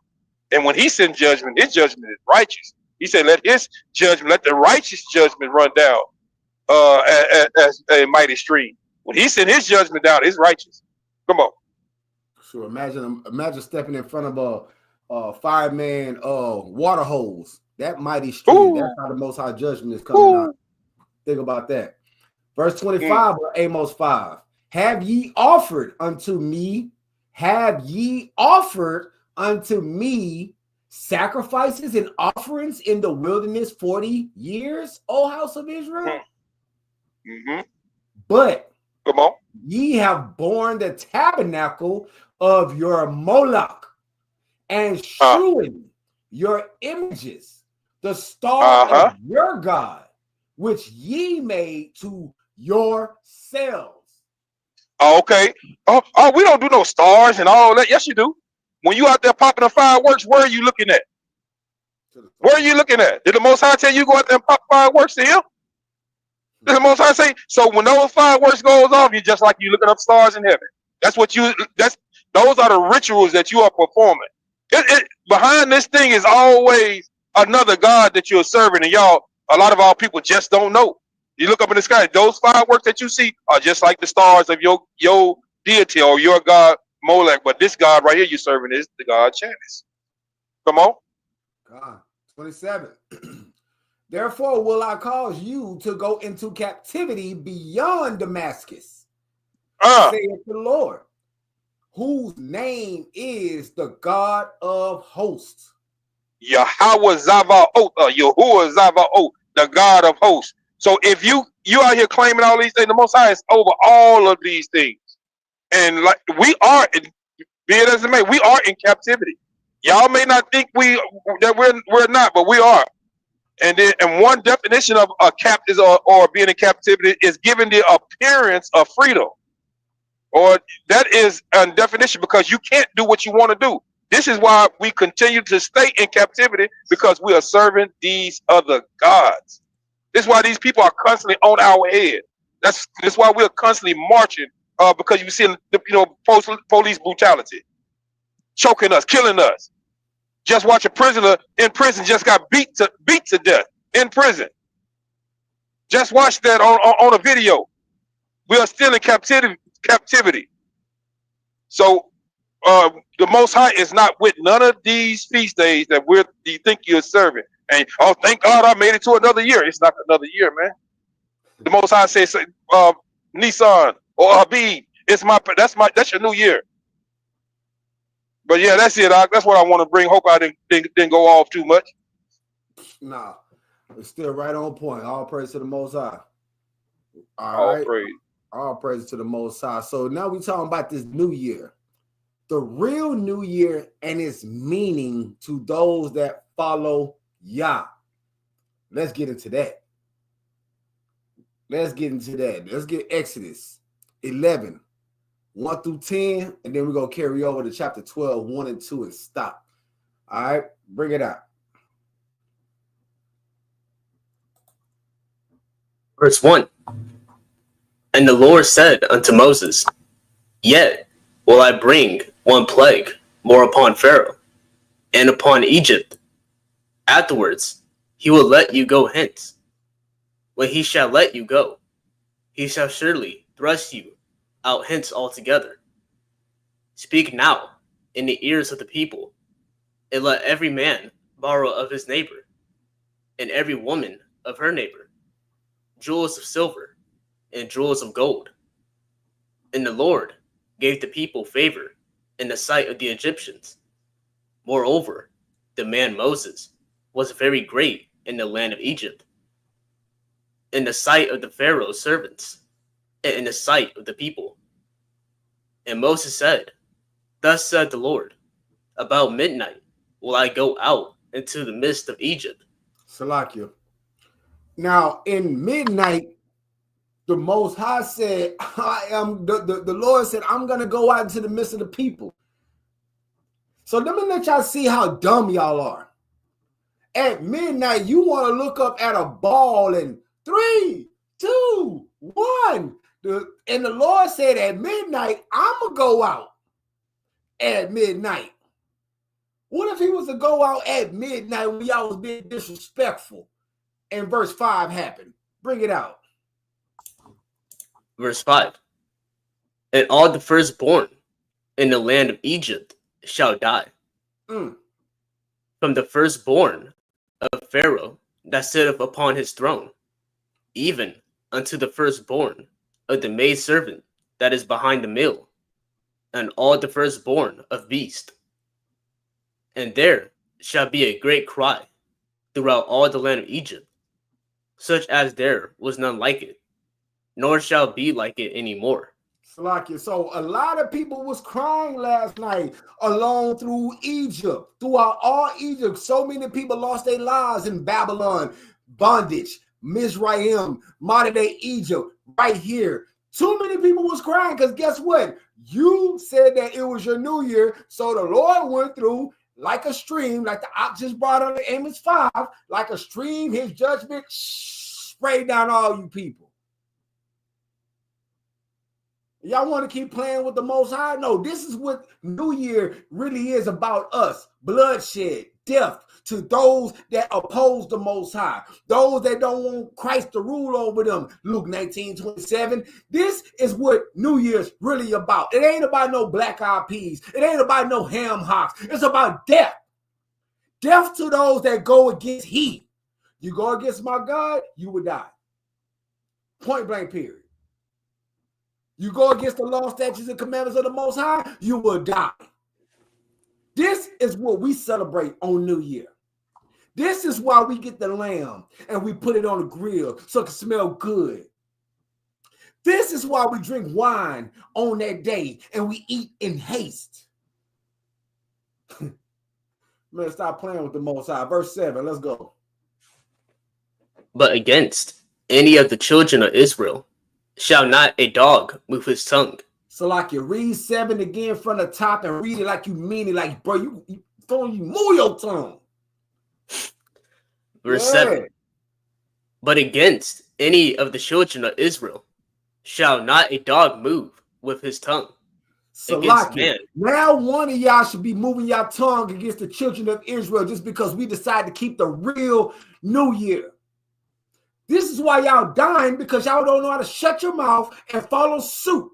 And when he sends judgment, his judgment is righteous. He said, let his judgment, let the righteous judgment run down as a mighty stream. When he sent his judgment down, it's righteous. Come on. Sure. Imagine stepping in front of a fireman water hose. That mighty stream. That's how the Most High judgment is coming out. Think about that. Verse 25 of Amos 5. Have ye offered unto me? Have ye offered unto me sacrifices and offerings in the wilderness 40 years, O house of Israel? Mm-hmm. But come on, ye have borne the tabernacle of your Moloch and shewing your images, the star of your God, which ye made to yourselves. Okay. Oh, we don't do no stars and all that. Yes, you do. When you out there popping the fireworks, where are you looking at? Where are you looking at? Did the Most High tell you go out there and pop fireworks to him? Did the Most High say? So when those fireworks goes off, you just like you looking up stars in heaven. Those are the rituals that you are performing. Behind this thing is always another God that you're serving, and a lot of our people just don't know. You look up in the sky, those fireworks that you see are just like the stars of your deity or your God Molech. But this God right here you're serving is the God Janus. Come on. God. 27. Therefore will I cause you to go into captivity beyond Damascus, saith the Lord, whose name is the God of hosts. Yahweh Zavaot, Yahuwah Zavaot, the God of hosts. So if you out here claiming all these things, the Most High is over all of these things. And like we are, be it as it may, we are in captivity. Y'all may not think that we're not, but we are. And one definition of a captive or being in captivity is giving the appearance of freedom. Or that is a definition because you can't do what you want to do. This is why we continue to stay in captivity, because we are serving these other gods. This is why these people are constantly on our head. That's why we're constantly marching, because you see, police brutality, choking us, killing us. Just watch a prisoner in prison just got beat to death in prison. Just watch that on a video. We are still in captivity. So the Most High is not with none of these feast days that you think you're serving. And thank God I made it to another year. It's not another year, man. The Most High says, Nissan or Habib, that's your new year. But yeah, that's it. That's what I want to bring. Hope I didn't go off too much. Nah, it's still right on point. All praise to the Most High. All praise. All praise to the Most High. So now we're talking about this new year. The real new year and its meaning to those that follow Yah. Let's get into that. Let's get Exodus 11, 1 through 10, and then we're going to carry over to chapter 12, 1 and 2, and stop. All right, bring it out. Verse 1. And the Lord said unto Moses, Yet will I bring one plague more upon Pharaoh and upon Egypt. Afterwards he will let you go hence. When he shall let you go, he shall surely thrust you out hence altogether. Speak now in the ears of the people, and let every man borrow of his neighbor, and every woman of her neighbor, jewels of silver and jewels of gold. And the Lord gave the people favor in the sight of the Egyptians. Moreover, the man Moses was very great in the land of Egypt, in the sight of the Pharaoh's servants, and in the sight of the people. And Moses said, Thus said the Lord, about midnight will I go out into the midst of Egypt. Salakia. Now, in midnight, The Most High said, I am, the Lord said, I'm going to go out into the midst of the people. So let me let y'all see how dumb y'all are. At midnight, you want to look up at a ball and 3, 2, 1. And the Lord said at midnight, I'm going to go out at midnight. What if he was to go out at midnight when y'all was being disrespectful and verse 5 happened? Bring it out. Verse 5. And all the firstborn in the land of Egypt shall die. From the firstborn of Pharaoh that sitteth upon his throne, even unto the firstborn of the maidservant that is behind the mill, and all the firstborn of beast. And there shall be a great cry throughout all the land of Egypt, such as there was none like it, nor shall be like it any more. Salakia. So a lot of people was crying last night along through Egypt, throughout all Egypt. So many people lost their lives in Babylon, bondage, Mizraim, modern day Egypt, right here. Too many people was crying because guess what? You said that it was your new year. So the Lord went through like a stream, like the ox just brought on the Amos 5, like a stream, his judgment sprayed down all you people. Y'all want to keep playing with the Most High? No, this is what New Year really is about us. Bloodshed, death to those that oppose the Most High. Those that don't want Christ to rule over them. Luke 19:27. This is what New Year's really about. It ain't about no black eyed peas. It ain't about no ham hocks. It's about death. Death to those that go against He. You go against my God, you will die. Point blank period. You go against the law, statutes, and commandments of the Most High, you will die. This is what we celebrate on New Year. This is why we get the lamb and we put it on the grill so it can smell good. This is why we drink wine on that day and we eat in haste. Man, stop playing with the Most High. Verse 7, let's go. But against any of the children of Israel shall not a dog move his tongue. So like you read 7 again from the top and read it like you mean it, like, bro, you move your tongue. Verse 7. But against any of the children of Israel shall not a dog move with his tongue. So like now one of y'all should be moving your tongue against the children of Israel just because we decide to keep the real New Year. This is why y'all dying, because y'all don't know how to shut your mouth and follow suit.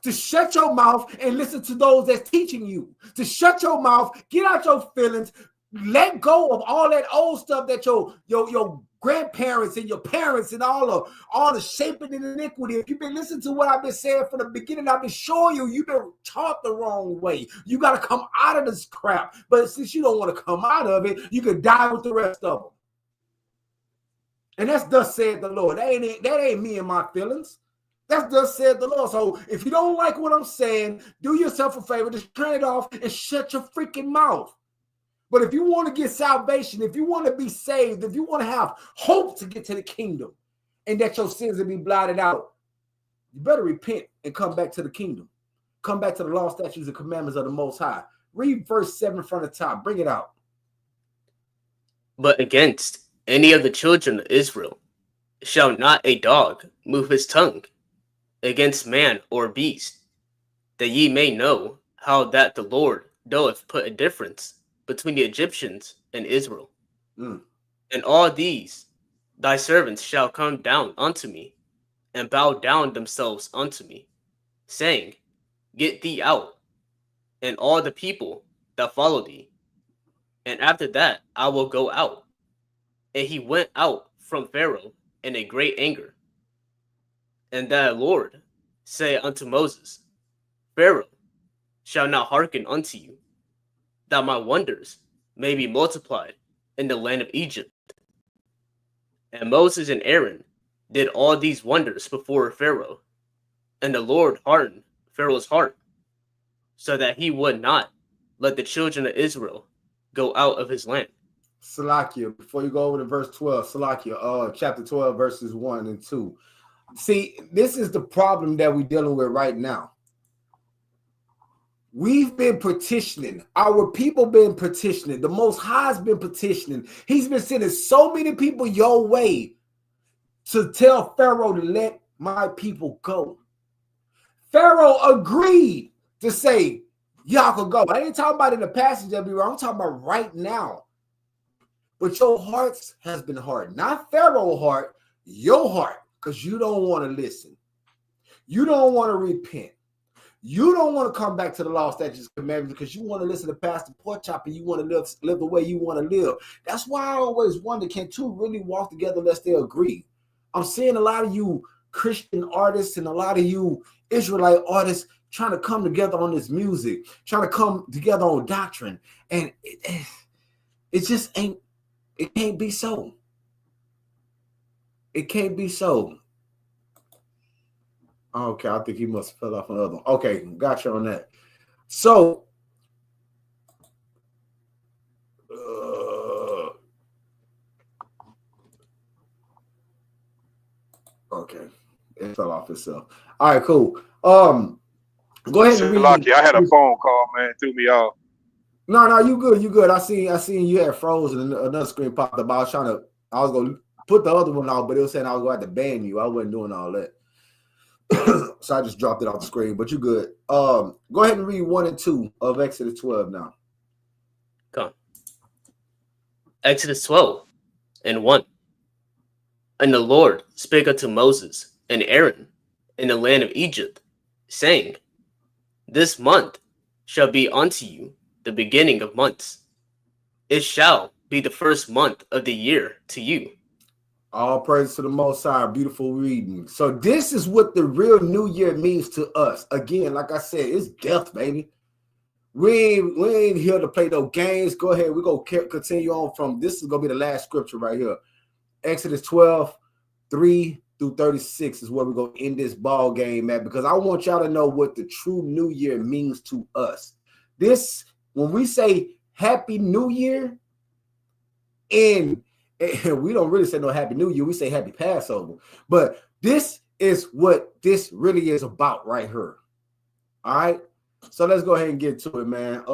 To shut your mouth and listen to those that's teaching you. To shut your mouth, get out your feelings, let go of all that old stuff that your grandparents and your parents and all the shaping and iniquity. If you've been listening to what I've been saying from the beginning, I've been showing you, you've been taught the wrong way. You got to come out of this crap. But since you don't want to come out of it, you can die with the rest of them. And that's thus said the Lord. That ain't me and my feelings. That's thus said the Lord. So if you don't like what I'm saying, do yourself a favor, just turn it off and shut your freaking mouth. But if you want to get salvation, if you want to be saved, if you want to have hope to get to the kingdom and that your sins will be blotted out, you better repent and come back to the kingdom. Come back to the law, statutes, and commandments of the Most High. Read verse 7 from the top. Bring it out. But against any of the children of Israel shall not a dog move his tongue against man or beast, that ye may know how that the Lord doth put a difference between the Egyptians and Israel. And all these thy servants shall come down unto me, and bow down themselves unto me, saying, Get thee out, and all the people that follow thee. And after that I will go out. And he went out from Pharaoh in a great anger. And the Lord said unto Moses, Pharaoh shall not hearken unto you, that my wonders may be multiplied in the land of Egypt. And Moses and Aaron did all these wonders before Pharaoh, and the Lord hardened Pharaoh's heart, so that he would not let the children of Israel go out of his land. Salakia, before you go over to verse 12, Salakia, chapter 12, verses 1 and 2. See, this is the problem that we're dealing with right now. We've been petitioning. Our people been petitioning. The Most High's been petitioning. He's been sending so many people your way to tell Pharaoh to let my people go. Pharaoh agreed to say, y'all can go. I ain't talking about in the passage that be wrong. I'm talking about right now. But your hearts has been hard. Not Pharaoh's heart, your heart, because you don't want to listen. You don't want to repent. You don't want to come back to the law, statutes, commandments because you want to listen to Pastor Porkchop and you want to live the way you want to live. That's why I always wonder, can two really walk together unless they agree? I'm seeing a lot of you Christian artists and a lot of you Israelite artists trying to come together on this music, trying to come together on doctrine. And it just ain't, it can't be so. It can't be so. Okay, I think he must have fell off another one. Okay, gotcha on that. So, okay, it fell off itself. All right, cool. Go ahead and read. Lucky, I had a phone call, man, threw me off. No, you good, you good. I seen you had frozen and another screen popped up. I was gonna put the other one out, but it was saying I was going to have to ban you. I wasn't doing all that. So I just dropped it off the screen, but you good. Go ahead and read 1 and 2 of Exodus 12 now. Come. Exodus 12 and 1. And the Lord spake unto Moses and Aaron in the land of Egypt, saying, This month shall be unto you the beginning of months. It shall be the first month of the year to you. All praise to the Most High. Beautiful reading. So this is what the real New Year means to us. Again, like I said, it's death, baby. We ain't here to play no games. Go ahead. We're going to continue on from, this is going to be the last scripture right here. Exodus 12, 3 through 36 is where we're going to end this ball game at, because I want y'all to know what the true New Year means to us. This, when we say Happy New Year, and we don't really say no Happy New Year, we say Happy Passover. But this is what this really is about right here. All right. So let's go ahead and get to it, man.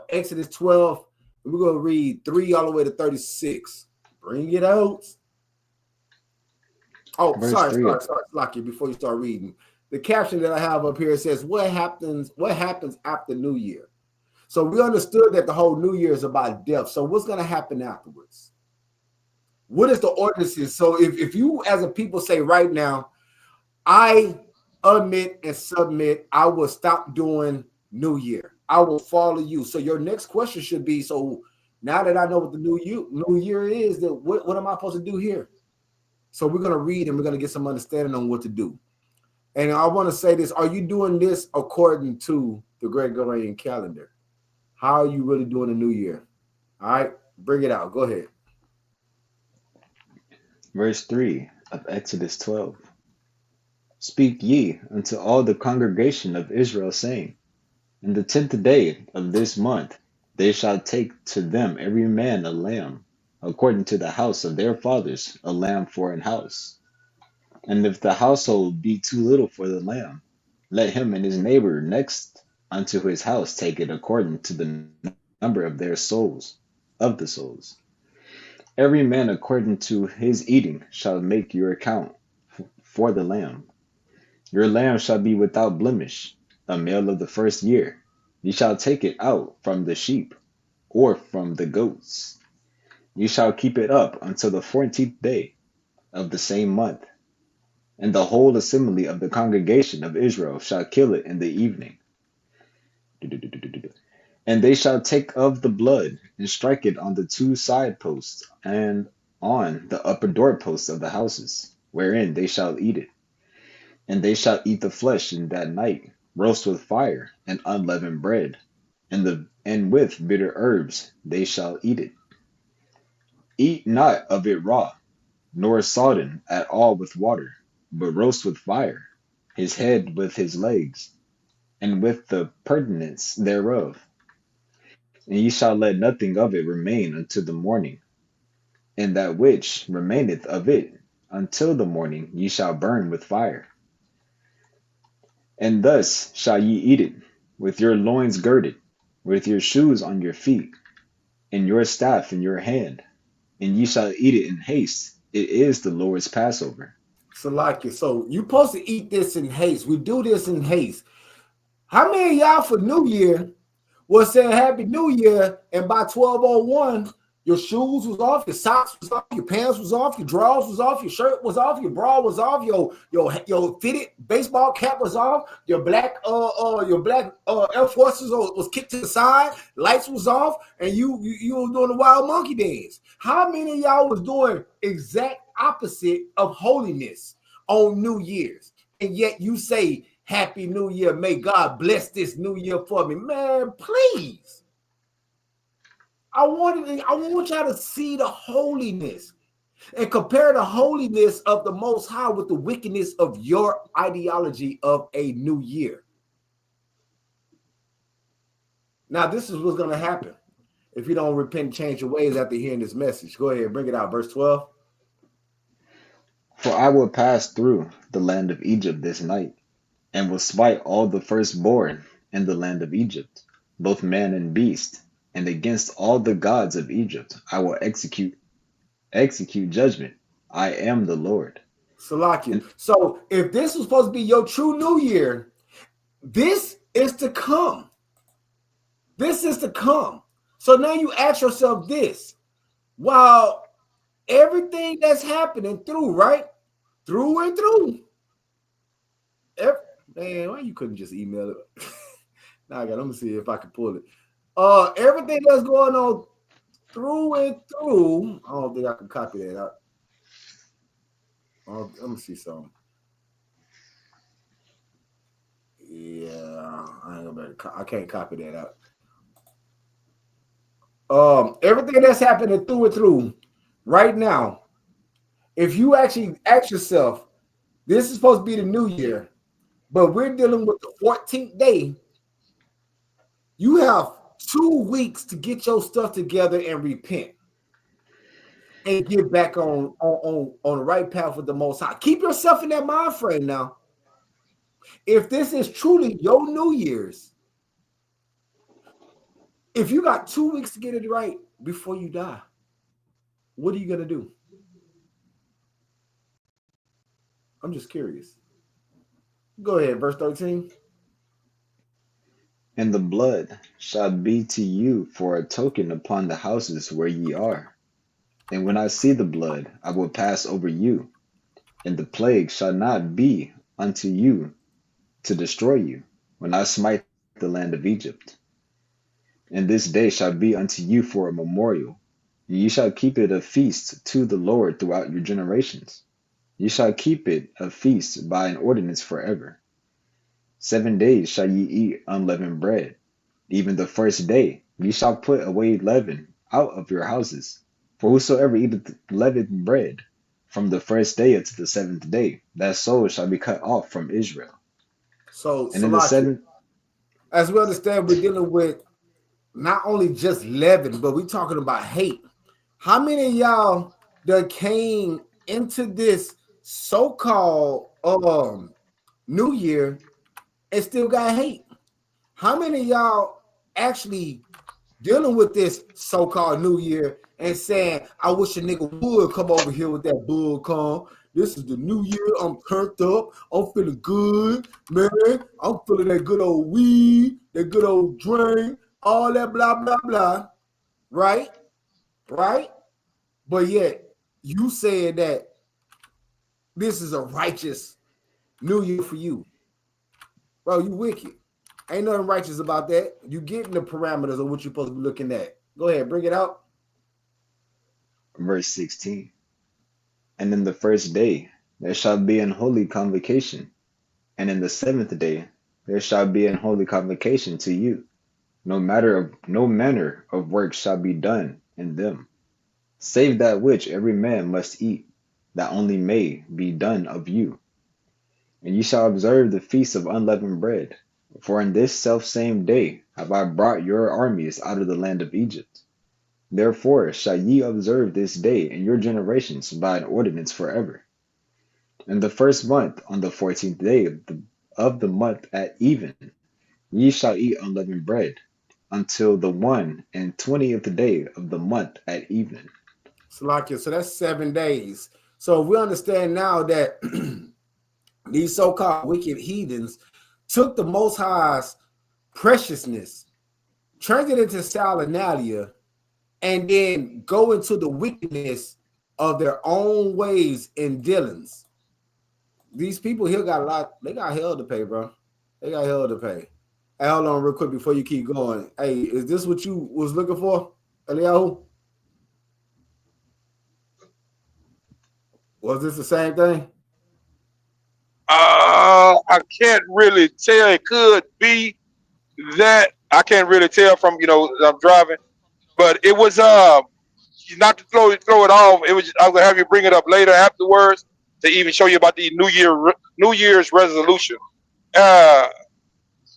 Exodus 12, we're going to read 3 all the way to 36. Bring it out. Oh, sorry, Lucky, before you start reading. The caption that I have up here says, what happens after New Year? So we understood that the whole New Year is about death. So what's going to happen afterwards? What is the ordinances? So if you as a people say right now, I admit and submit, I will stop doing New Year. I will follow you. So your next question should be, so now that I know what the New Year is, that what am I supposed to do here? So we're going to read and we're going to get some understanding on what to do. And I want to say this, are you doing this according to the Gregorian calendar? How are you really doing the New Year? All right, bring it out. Go ahead. Verse 3 of Exodus 12. Speak ye unto all the congregation of Israel, saying, In the 10th day of this month they shall take to them every man a lamb, according to the house of their fathers, a lamb for an house. And if the household be too little for the lamb, let him and his neighbor next unto his house take it according to the number of their souls, of the souls. Every man according to his eating shall make your account for the lamb. Your lamb shall be without blemish, a male of the first year. Ye shall take it out from the sheep, or from the goats. Ye shall keep it up until the 14th day of the same month. And the whole assembly of the congregation of Israel shall kill it in the evening. And they shall take of the blood, and strike it on the 2 side posts, and on the upper door posts of the houses, wherein they shall eat it. And they shall eat the flesh in that night, roast with fire, and unleavened bread, and with bitter herbs they shall eat it. Eat not of it raw, nor sodden at all with water, but roast with fire, his head with his legs, and with the purtenance thereof. And ye shall let nothing of it remain until the morning, and that which remaineth of it until the morning ye shall burn with fire. And thus shall ye eat it, with your loins girded, with your shoes on your feet, and your staff in your hand, and ye shall eat it in haste. It is the Lord's Passover. Salakia. So you supposed to eat this in haste. We do this in haste. How many of y'all for New Year was saying Happy New Year, and by 12:01, your shoes was off, your socks was off, your pants was off, your drawers was off, your shirt was off, your bra was off, your fitted baseball cap was off, your black Air Forces was kicked to the side, lights was off, and you was doing the wild monkey dance. How many of y'all was doing exact opposite of holiness on New Year's? And yet you say Happy New Year, may God bless this new year for me. Man, please. I want y'all to see the holiness and compare the holiness of the Most High with the wickedness of your ideology of a new year. Now, this is what's going to happen if you don't repent and change your ways after hearing this message. Go ahead, bring it out. Verse 12. For I will pass through the land of Egypt this night, and will smite all the firstborn in the land of Egypt, both man and beast, and against all the gods of Egypt I will execute judgment. I am the Lord. Salakia. So if this was supposed to be your true new year, this is to come. This is to come. So now you ask yourself this. While everything that's happening through, right? Through and through. Man, why you couldn't just email it? Now let me see if I can pull it. Everything that's going on through and through. I don't think I can copy that out. Let me see something. Yeah, I can't copy that out. Everything that's happening through and through right now. If you actually ask yourself, this is supposed to be the new year, but we're dealing with the 14th day. You have 2 weeks to get your stuff together and repent and get back on the right path with the Most High. Keep yourself in that mind frame now. If this is truly your New Year's, if you got 2 weeks to get it right before you die, what are you going to do? I'm just curious. Go ahead, verse 13. And the blood shall be to you for a token upon the houses where ye are. And when I see the blood, I will pass over you, and the plague shall not be unto you to destroy you, when I smite the land of Egypt. And this day shall be unto you for a memorial, and ye shall keep it a feast to the Lord throughout your generations. Ye shall keep it a feast by an ordinance forever. 7 days shall ye eat unleavened bread. Even the first day ye shall put away leaven out of your houses. For whosoever eateth leavened bread from the first day unto the 7th day, that soul shall be cut off from Israel. So, and in the 7th, as we understand, we're dealing with not only just leaven, but we're talking about hate. How many of y'all that came into this so-called New Year and still got hate? How many of y'all actually dealing with this so-called New Year and saying, I wish a nigga would come over here with that bull calm. This is the new year. I'm turned up. I'm feeling good, man. I'm feeling that good old weed, that good old drink, all that blah, blah, blah. Right? Right? But yet, you said that this is a righteous new year for you. Bro, you wicked. Ain't nothing righteous about that. You getting the parameters of what you're supposed to be looking at. Go ahead, bring it out. Verse 16. And in the first day there shall be an holy convocation, and in the 7th day there shall be an holy convocation to you. No manner of work shall be done in them, save that which every man must eat, that only may be done of you. And ye shall observe the feast of unleavened bread, for in this selfsame day have I brought your armies out of the land of Egypt. Therefore shall ye observe this day in your generations by an ordinance forever. In the first month, on the 14th day of the month at even, ye shall eat unleavened bread until the 21st day of the month at even. Salakia. So that's 7 days. So we understand now that these so-called wicked heathens took the Most High's preciousness, turned it into saturnalia, and then go into the wickedness of their own ways and dealings. These people here got a lot. They got hell to pay, bro. They got hell to pay. Hey, hold on real quick before you keep going. Hey, is this what you was looking for, Eliyahu? Was this the same thing? I can't really tell. It could be that. I can't really tell from I'm driving, but it was not to throw it off. It was I was gonna have you bring it up later afterwards to even show you about the New Year's resolution. Uh,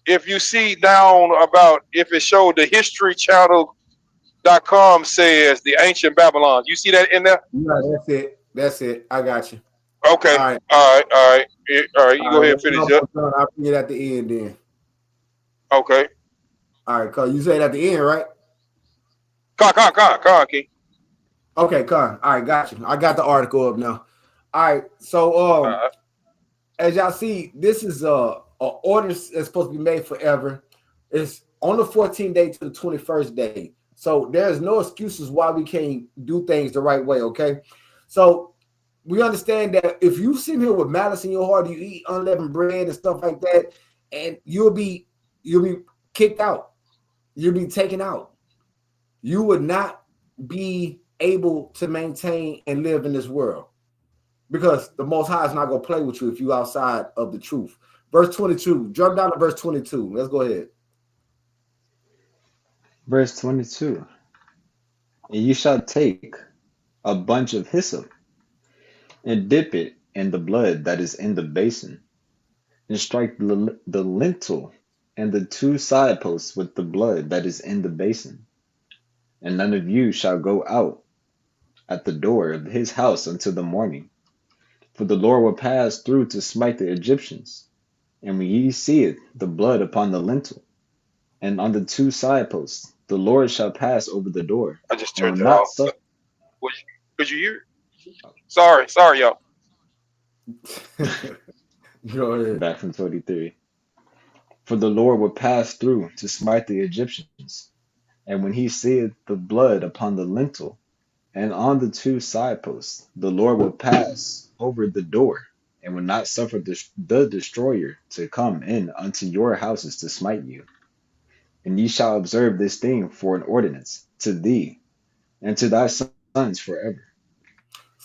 if you see down about if it showed the History Channel.com says the ancient Babylon. You see that in there? Yeah, that's it. That's it. I got you. Okay. All right. All right. You go ahead and finish up. I'll bring it at the end then. Okay. All right, cuz you said at the end, right? Con, King. Okay, Con. All right, got you. I got the article up now. All right, so as y'all see, this is a order that's supposed to be made forever. It's on the 14th day to the 21st day. So there's no excuses why we can't do things the right way, okay? So we understand that if you sit here with malice in your heart, you eat unleavened bread and stuff like that, and you'll be kicked out. You'll be taken out. You would not be able to maintain and live in this world because the Most High is not going to play with you if you're outside of the truth. Verse 22. Jump down to verse 22. Let's go ahead. Verse 22. And you shall take a bunch of hyssop and dip it in the blood that is in the basin, and strike the lintel and the 2 side posts with the blood that is in the basin. And none of you shall go out at the door of his house until the morning. For the Lord will pass through to smite the Egyptians. And when ye see it, the blood upon the lintel and on the 2 side posts, the Lord shall pass over the door. I just And turned will it not off. suffer. Could you hear? Sorry, y'all. Go ahead. Back from 23. For the Lord will pass through to smite the Egyptians. And when he seeth the blood upon the lintel and on the 2 side posts, the Lord will pass over the door, and will not suffer the destroyer to come in unto your houses to smite you. And ye shall observe this thing for an ordinance to thee and to thy sons forever.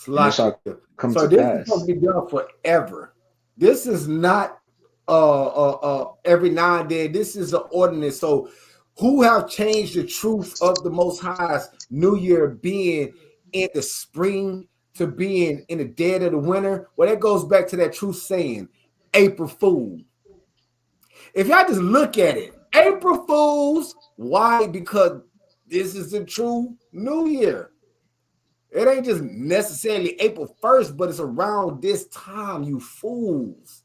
And it shall come So to this pass. is supposed to be done forever. This is not every now and then. This is an ordinance. So who have changed the truth of the Most High's New Year being in the spring to being in the dead of the winter? Well, that goes back to that truth saying, April Fool. If y'all just look at it, April Fools. Why? Because this is the true New Year. It ain't just necessarily April 1st, but it's around this time, you fools.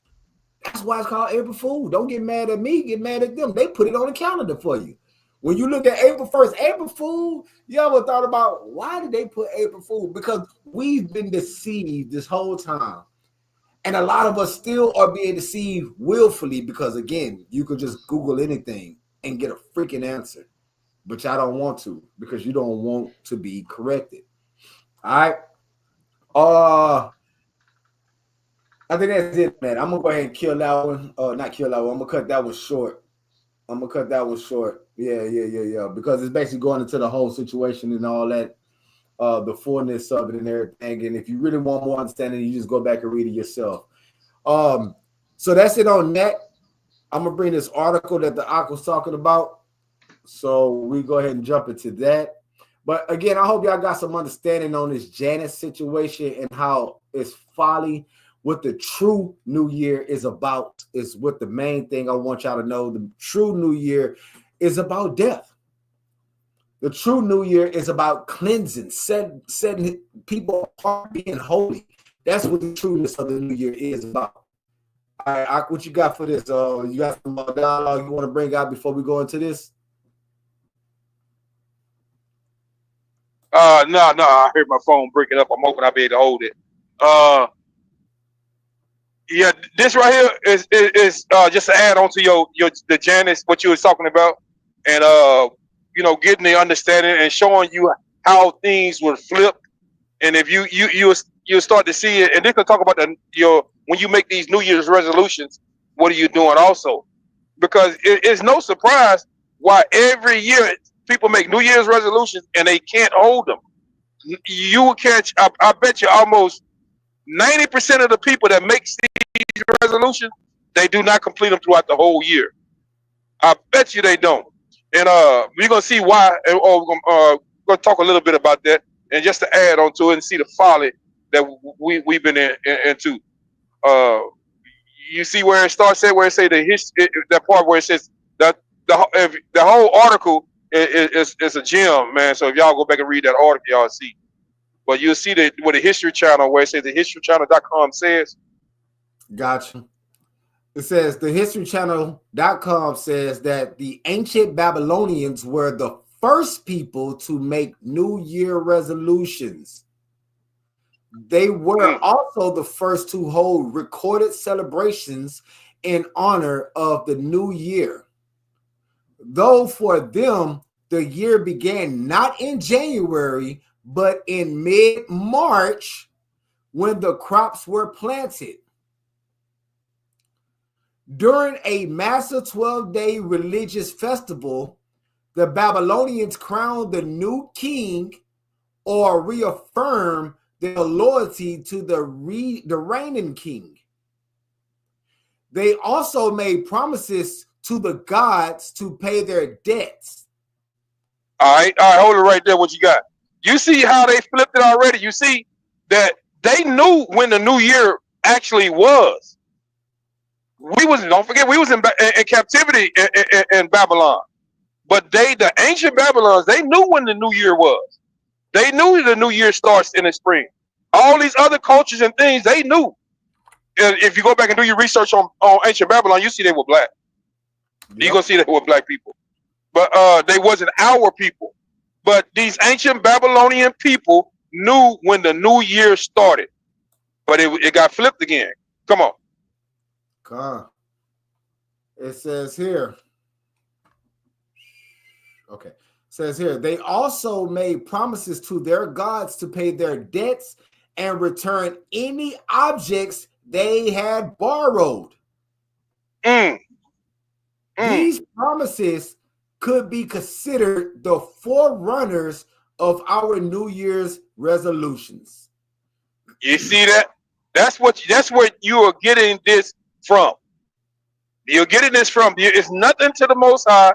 That's why it's called April Fool. Don't get mad at me, get mad at them. They put it on the calendar for you. When you look at April 1st, April Fool, you ever thought about why did they put April Fool? Because we've been deceived this whole time. And a lot of us still are being deceived willfully because, again, you could just Google anything and get a freaking answer. But y'all don't want to because you don't want to be corrected. All right. I think that's it, man. I'm gonna go ahead and kill that one. Not kill that one. I'm gonna cut that one short. Yeah. Because it's basically going into the whole situation and all that, the fullness of it and everything. And if you really want more understanding, you just go back and read it yourself. So that's it on that. I'm gonna bring this article that the Ak was talking about. So we go ahead and jump into that. But again, I hope y'all got some understanding on this Janus situation and how it's folly. What the true New Year is about is what the main thing I want y'all to know. The true New Year is about death. The true New Year is about cleansing, setting people apart, being holy, That's what the trueness of the new year is about. All right, what you got for this? You got some dialogue you want to bring out before we go into this? No, I heard my phone breaking up. I'm hoping I'll be able to hold it. Yeah, this right here is just to add on to the Janus, what you was talking about, and getting the understanding and showing you how things would flip, and if you start to see it, and this can talk about when you make these New Year's resolutions, what are you doing also? Because it's no surprise why every year people make New Year's resolutions and they can't hold them. You will catch, I bet you almost 90% of the people that make these resolutions, they do not complete them throughout the whole year. I bet you they don't. And we're gonna see why. And we're gonna talk a little bit about that, and just to add on to it and see the folly that we've been into. You see where it starts at, where it say that part where it says that the whole article is a gem, man. So if y'all go back and read that article, y'all see. But you'll see that with the History Channel, where it says thehistorychannel.com says. Gotcha. It says thehistorychannel.com says that the ancient Babylonians were the first people to make New Year resolutions. They were also the first to hold recorded celebrations in honor of the new year. Though for them, the year began not in January, but in mid-March when the crops were planted. During a massive 12-day religious festival, the Babylonians crowned the new king or reaffirmed their loyalty to the reigning king. They also made promises to the gods to pay their debts. All right, hold it right there. What you got? You see how they flipped it already? You see that they knew when the new year actually was. Don't forget, we was in captivity in Babylon. But the ancient Babylons, they knew when the new year was. They knew the new year starts in the spring. All these other cultures and things, they knew. If you go back and do your research on ancient Babylon, you see they were black. Yep. You're going to see they were black people. But they wasn't our people. But these ancient Babylonian people knew when the new year started. But it got flipped again. Come on. It says here. Okay. It says here, they also made promises to their gods to pay their debts and return any objects they had borrowed. These promises could be considered the forerunners of our New Year's resolutions. You see that? That's what you are getting this from. You're getting this from. It's nothing to the Most High.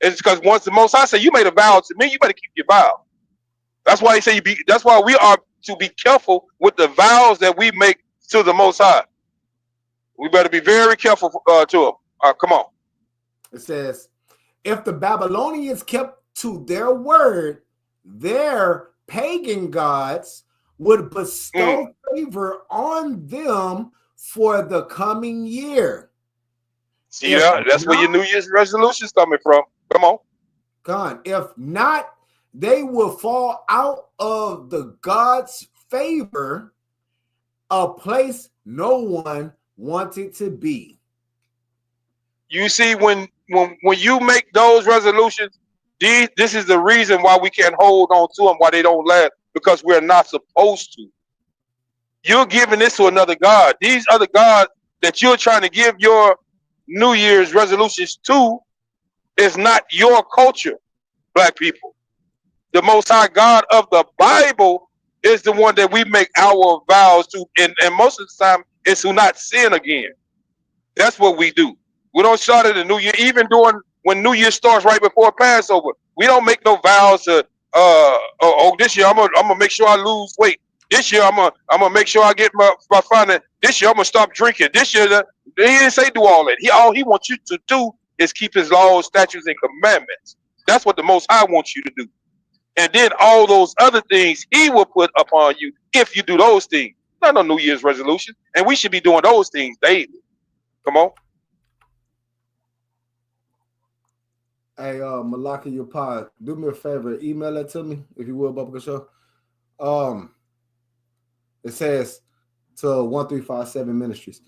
It's because once the Most High say you made a vow to me, you better keep your vow. That's why he say that's why we are to be careful with the vows that we make to the Most High. We better be very careful to him. Come on. It says, if the Babylonians kept to their word, their pagan gods would bestow favor on them for the coming year. See that? That's where your New Year's resolution's coming from. Come on. If not, they will fall out of the God's favor, a place no one wanted to be. You see, when you make those resolutions, this is the reason why we can't hold on to them, why they don't last, because we're not supposed to. You're giving this to another God. These other gods that you're trying to give your New Year's resolutions to is not your culture, black people. The Most High God of the Bible is the one that we make our vows to, and most of the time it's to not sin again. That's what we do. We don't start at the New Year, even when New Year starts right before Passover. We don't make no vows to this year I'm gonna make sure I lose weight. This year I'm gonna make sure I get my finance. This year I'm gonna stop drinking. This year he didn't say do all that. All he wants you to do is keep his laws, statutes, and commandments. That's what the Most High wants you to do. And then all those other things he will put upon you if you do those things. Not no New Year's resolution. And we should be doing those things daily. Come on. Hey, Malaki, your pod, do me a favor, email it to me, if you will, Bubba Show. It says to 1357 Ministries.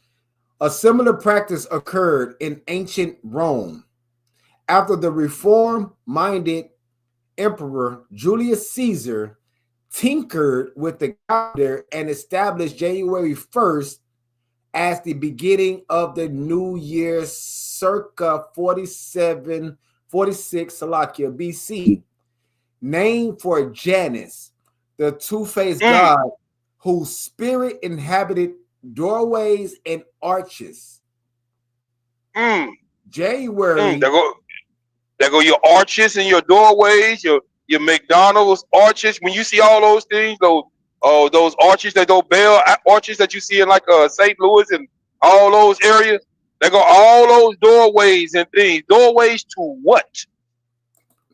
A similar practice occurred in ancient Rome. After the reform-minded Emperor Julius Caesar tinkered with the calendar and established January 1st as the beginning of the new year circa 46 Salakia BC, named for Janus, the two-faced god whose spirit inhabited doorways and arches. January. There go your arches and your doorways, your McDonald's arches. When you see all those things, those arches, those bell arches that you see in like St. Louis and all those areas, they go all those doorways and things. Doorways to what?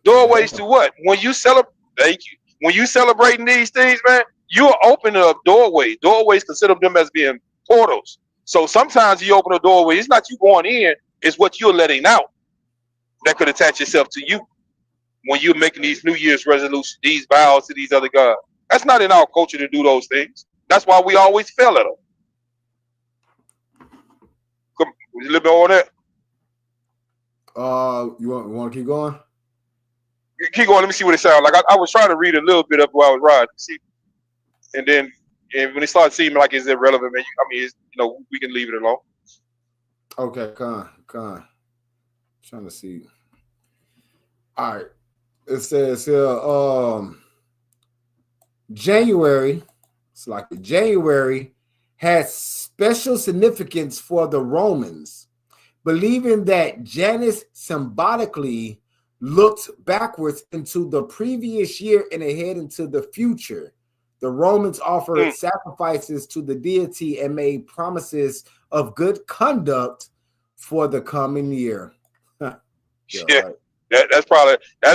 Doorways to what? When you celebrate, when you celebrating these things, man, you're opening up doorways. Doorways, consider them as being portals. So sometimes you open a doorway, it's not you going in, it's what you're letting out that could attach itself to you when you're making these New Year's resolutions, these vows to these other gods. That's not in our culture to do those things. That's why we always fail at them. Come, a little bit on that. You want to keep going? Keep going. Let me see what it sounds like. I was trying to read a little bit of while I was riding, see, and then when it started seeming like it's irrelevant, man, we can leave it alone. Okay, con. Trying to see. All right. It says here, January. It's like January has special significance for the Romans, believing that Janus symbolically looked backwards into the previous year and ahead into the future. The Romans offered sacrifices to the deity and made promises of good conduct for the coming year. Yeah, right. That's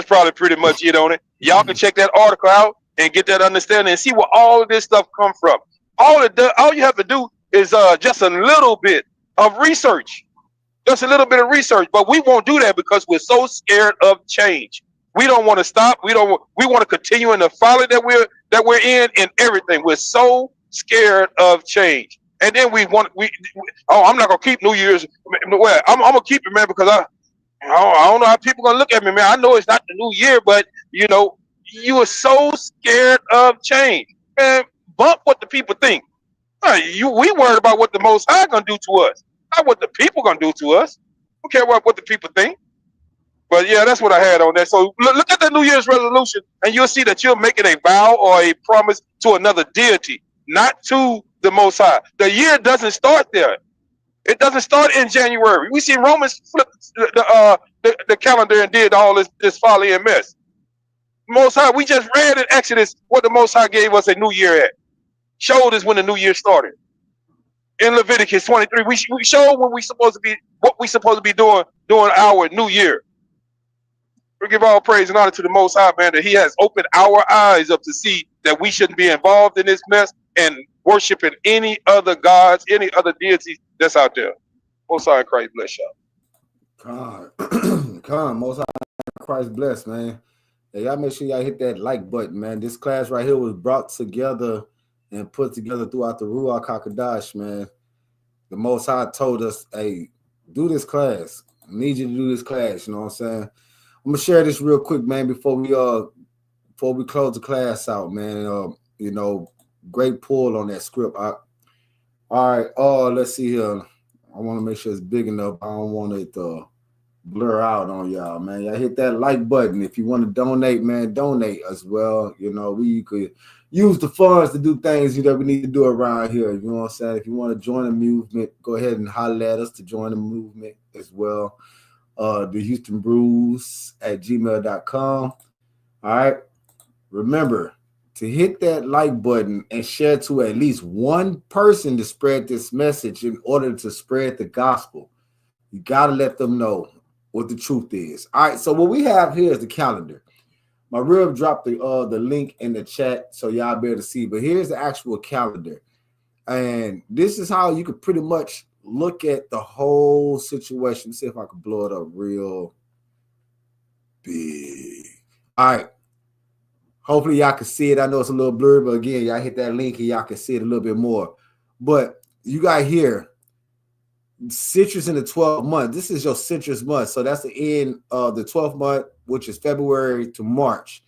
probably pretty much it on it. Y'all can check that article out and get that understanding and see where all of this stuff come from. All you have to do is just a little bit of research. Just a little bit of research, but we won't do that because we're so scared of change. We don't want to stop. We want to continue in the folly that we're in everything. We're so scared of change. And then I'm not gonna keep New Year's. Well, I'm gonna keep it, man, because I don't know how people gonna look at me, man. I know it's not the new year, but you are so scared of change, man. Bump what the people think. We worried about what the Most High gonna do to us, not what the people gonna do to us. Don't care what the people think. But yeah, that's what I had on that. So look at the New Year's resolution, and you'll see that you're making a vow or a promise to another deity, not to the Most High. The year doesn't start there. It doesn't start in January. We see Romans flip the calendar and did all this folly and mess. Most High, we just read in Exodus what the Most High gave us a new year at. Showed us when the new year started. In Leviticus 23, we showed what we supposed to be doing during our new year. We give all praise and honor to the Most High, man, that He has opened our eyes up to see that we shouldn't be involved in this mess and worshiping any other gods, any other deities that's out there. Most High Christ bless y'all. Most High Christ bless, man. Hey, y'all make sure y'all hit that like button, man. This class right here was brought together and put together throughout the Ruach HaKodesh, man. The Most High told us, hey, do this class. I need you to do this class, you know what I'm saying? I'm gonna share this real quick, man, before we close the class out, man. Great pull on that script. All right, let's see here. I want to make sure it's big enough. I don't want it to blur out on y'all, man. Y'all hit that like button. If you want to donate, man, donate as well. We could use the funds to do things that we need to do around here. You know what I'm saying? If you want to join the movement, go ahead and holler at us to join the movement as well. thehoustonbrews at gmail.com. All right. Remember to hit that like button and share to at least one person to spread this message in order to spread the gospel. You got to let them know what the truth is. All right. So what we have here is the calendar. My rib dropped the link in the chat so y'all be able to see, but here's the actual calendar. And this is how you could pretty much look at the whole situation. See if I can blow it up real big. All right. Hopefully y'all can see it. I know it's a little blurry, but again, y'all hit that link and y'all can see it a little bit more. But you got here citrus in the 12th month. This is your citrus month. So that's the end of the 12th month, which is February to March.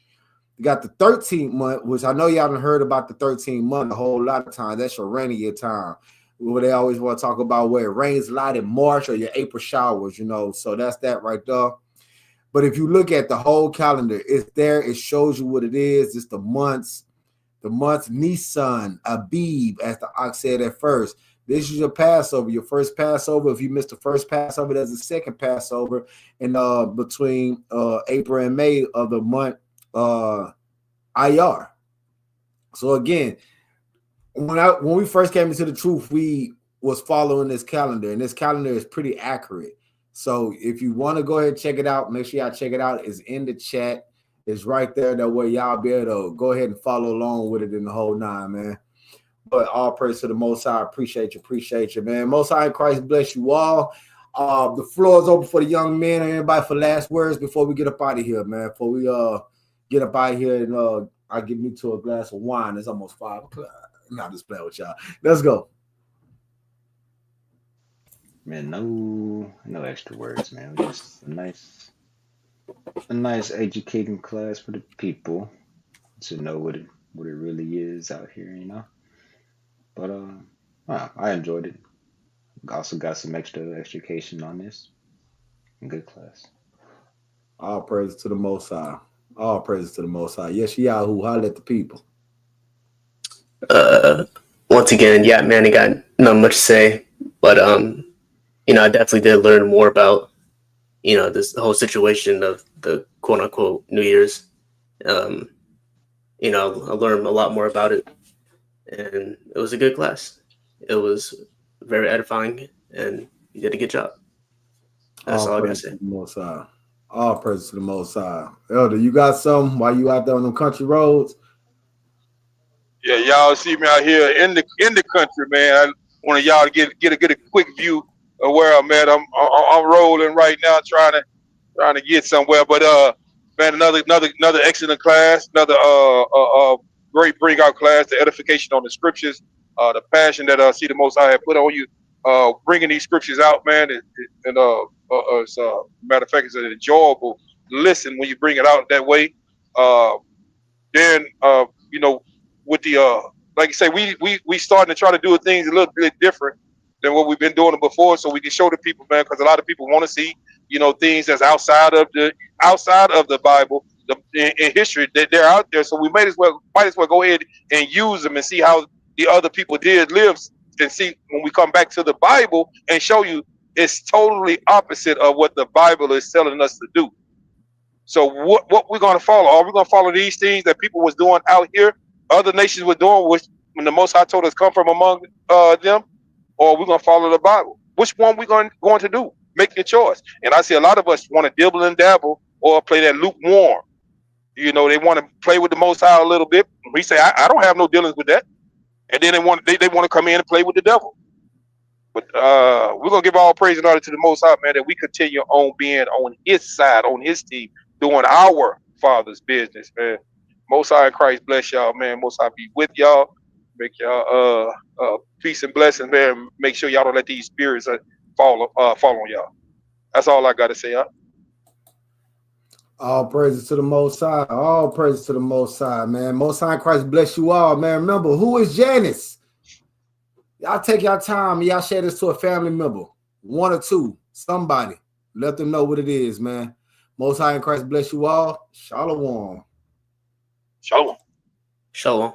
You got the 13th month, which I know y'all done heard about the 13th month a whole lot of times. That's your rainier time, where they always want to talk about where it rains a lot in March or your April showers, you know. So that's that right there. But if you look at the whole calendar, it's there. It shows you what it is. It's the months. The months Nisan, Abib, as the ox said at first. This is your Passover, your first Passover. If you missed the first Passover, there's a second Passover in between April and May of the month Iyar. So again, when we first came into the truth, we was following this calendar, and this calendar is pretty accurate. So if you want to go ahead and check it out, make sure y'all check it out. It's in the chat. It's right there. That way y'all be able to go ahead and follow along with it in the whole nine, man. But all praise to the Most High. Appreciate you, man. Most High in Christ bless you all. The floor is open for the young men and everybody for last words before we get up out of here, man. Before we get up out of here and I get me to a glass of wine. It's almost 5 o'clock. I'm just playing with y'all. Let's go. Man, no extra words, man. Just a nice educating class for the people to know what it really is out here, you know. But I enjoyed it. Also got some extra education on this. Good class. All praise to the Most High. All praises to the Most High. Yes, Yahoo, holler at the people. Once again, yeah, man, I got not much to say, but you know, I definitely did learn more about, you know, this whole situation of the quote unquote New Year's. You know, I learned a lot more about it, and it was a good class. It was very edifying, and you did a good job. That's all I gotta say. Most High. All praise to the Most High. Elder, you got something while you out there on them country roads? Yeah, y'all see me out here in the country, man. I want y'all to get a quick view of where I'm at. I'm rolling right now, trying to get somewhere. But man, another excellent class, another great bring out class, the edification on the scriptures, the passion that see the Most High had put on you, bringing these scriptures out, man. It's matter of fact, it's an enjoyable listen when you bring it out that way. Then you know, with the like you say, we starting to try to do things a little bit different than what we've been doing before, so we can show the people, man, because a lot of people want to see, you know, things that's outside of the Bible, in history, that they're out there. So we might as well go ahead and use them and see how the other people did live, and see when we come back to the Bible and show you it's totally opposite of what the Bible is telling us to do. So what we're going to follow? Are we going to follow these things that people was doing out here, other nations were doing, which when the Most High told us come from among them, or are we going to follow the Bible? Which one we going to do? Make your choice. And I see a lot of us want to dibble and dabble or play that lukewarm. You know, they want to play with the Most High a little bit. We say, I don't have no dealings with that. And then they want to come in and play with the devil. But we're going to give all praise and honor to the Most High, man, that we continue on being on his side, on his team, doing our Father's business, man. Most High in Christ bless y'all, man. Most High be with y'all. Make y'all peace and blessings, man. Make sure y'all don't let these spirits fall on y'all. That's all I got to say, huh? All praises to the Most High. All praises to the Most High, man. Most High in Christ bless you all, man. Remember, who is Janus? Y'all take your time and y'all share this to a family member, one or two, somebody. Let them know what it is, man. Most High in Christ bless you all. Shalom. Shalom. Shalom.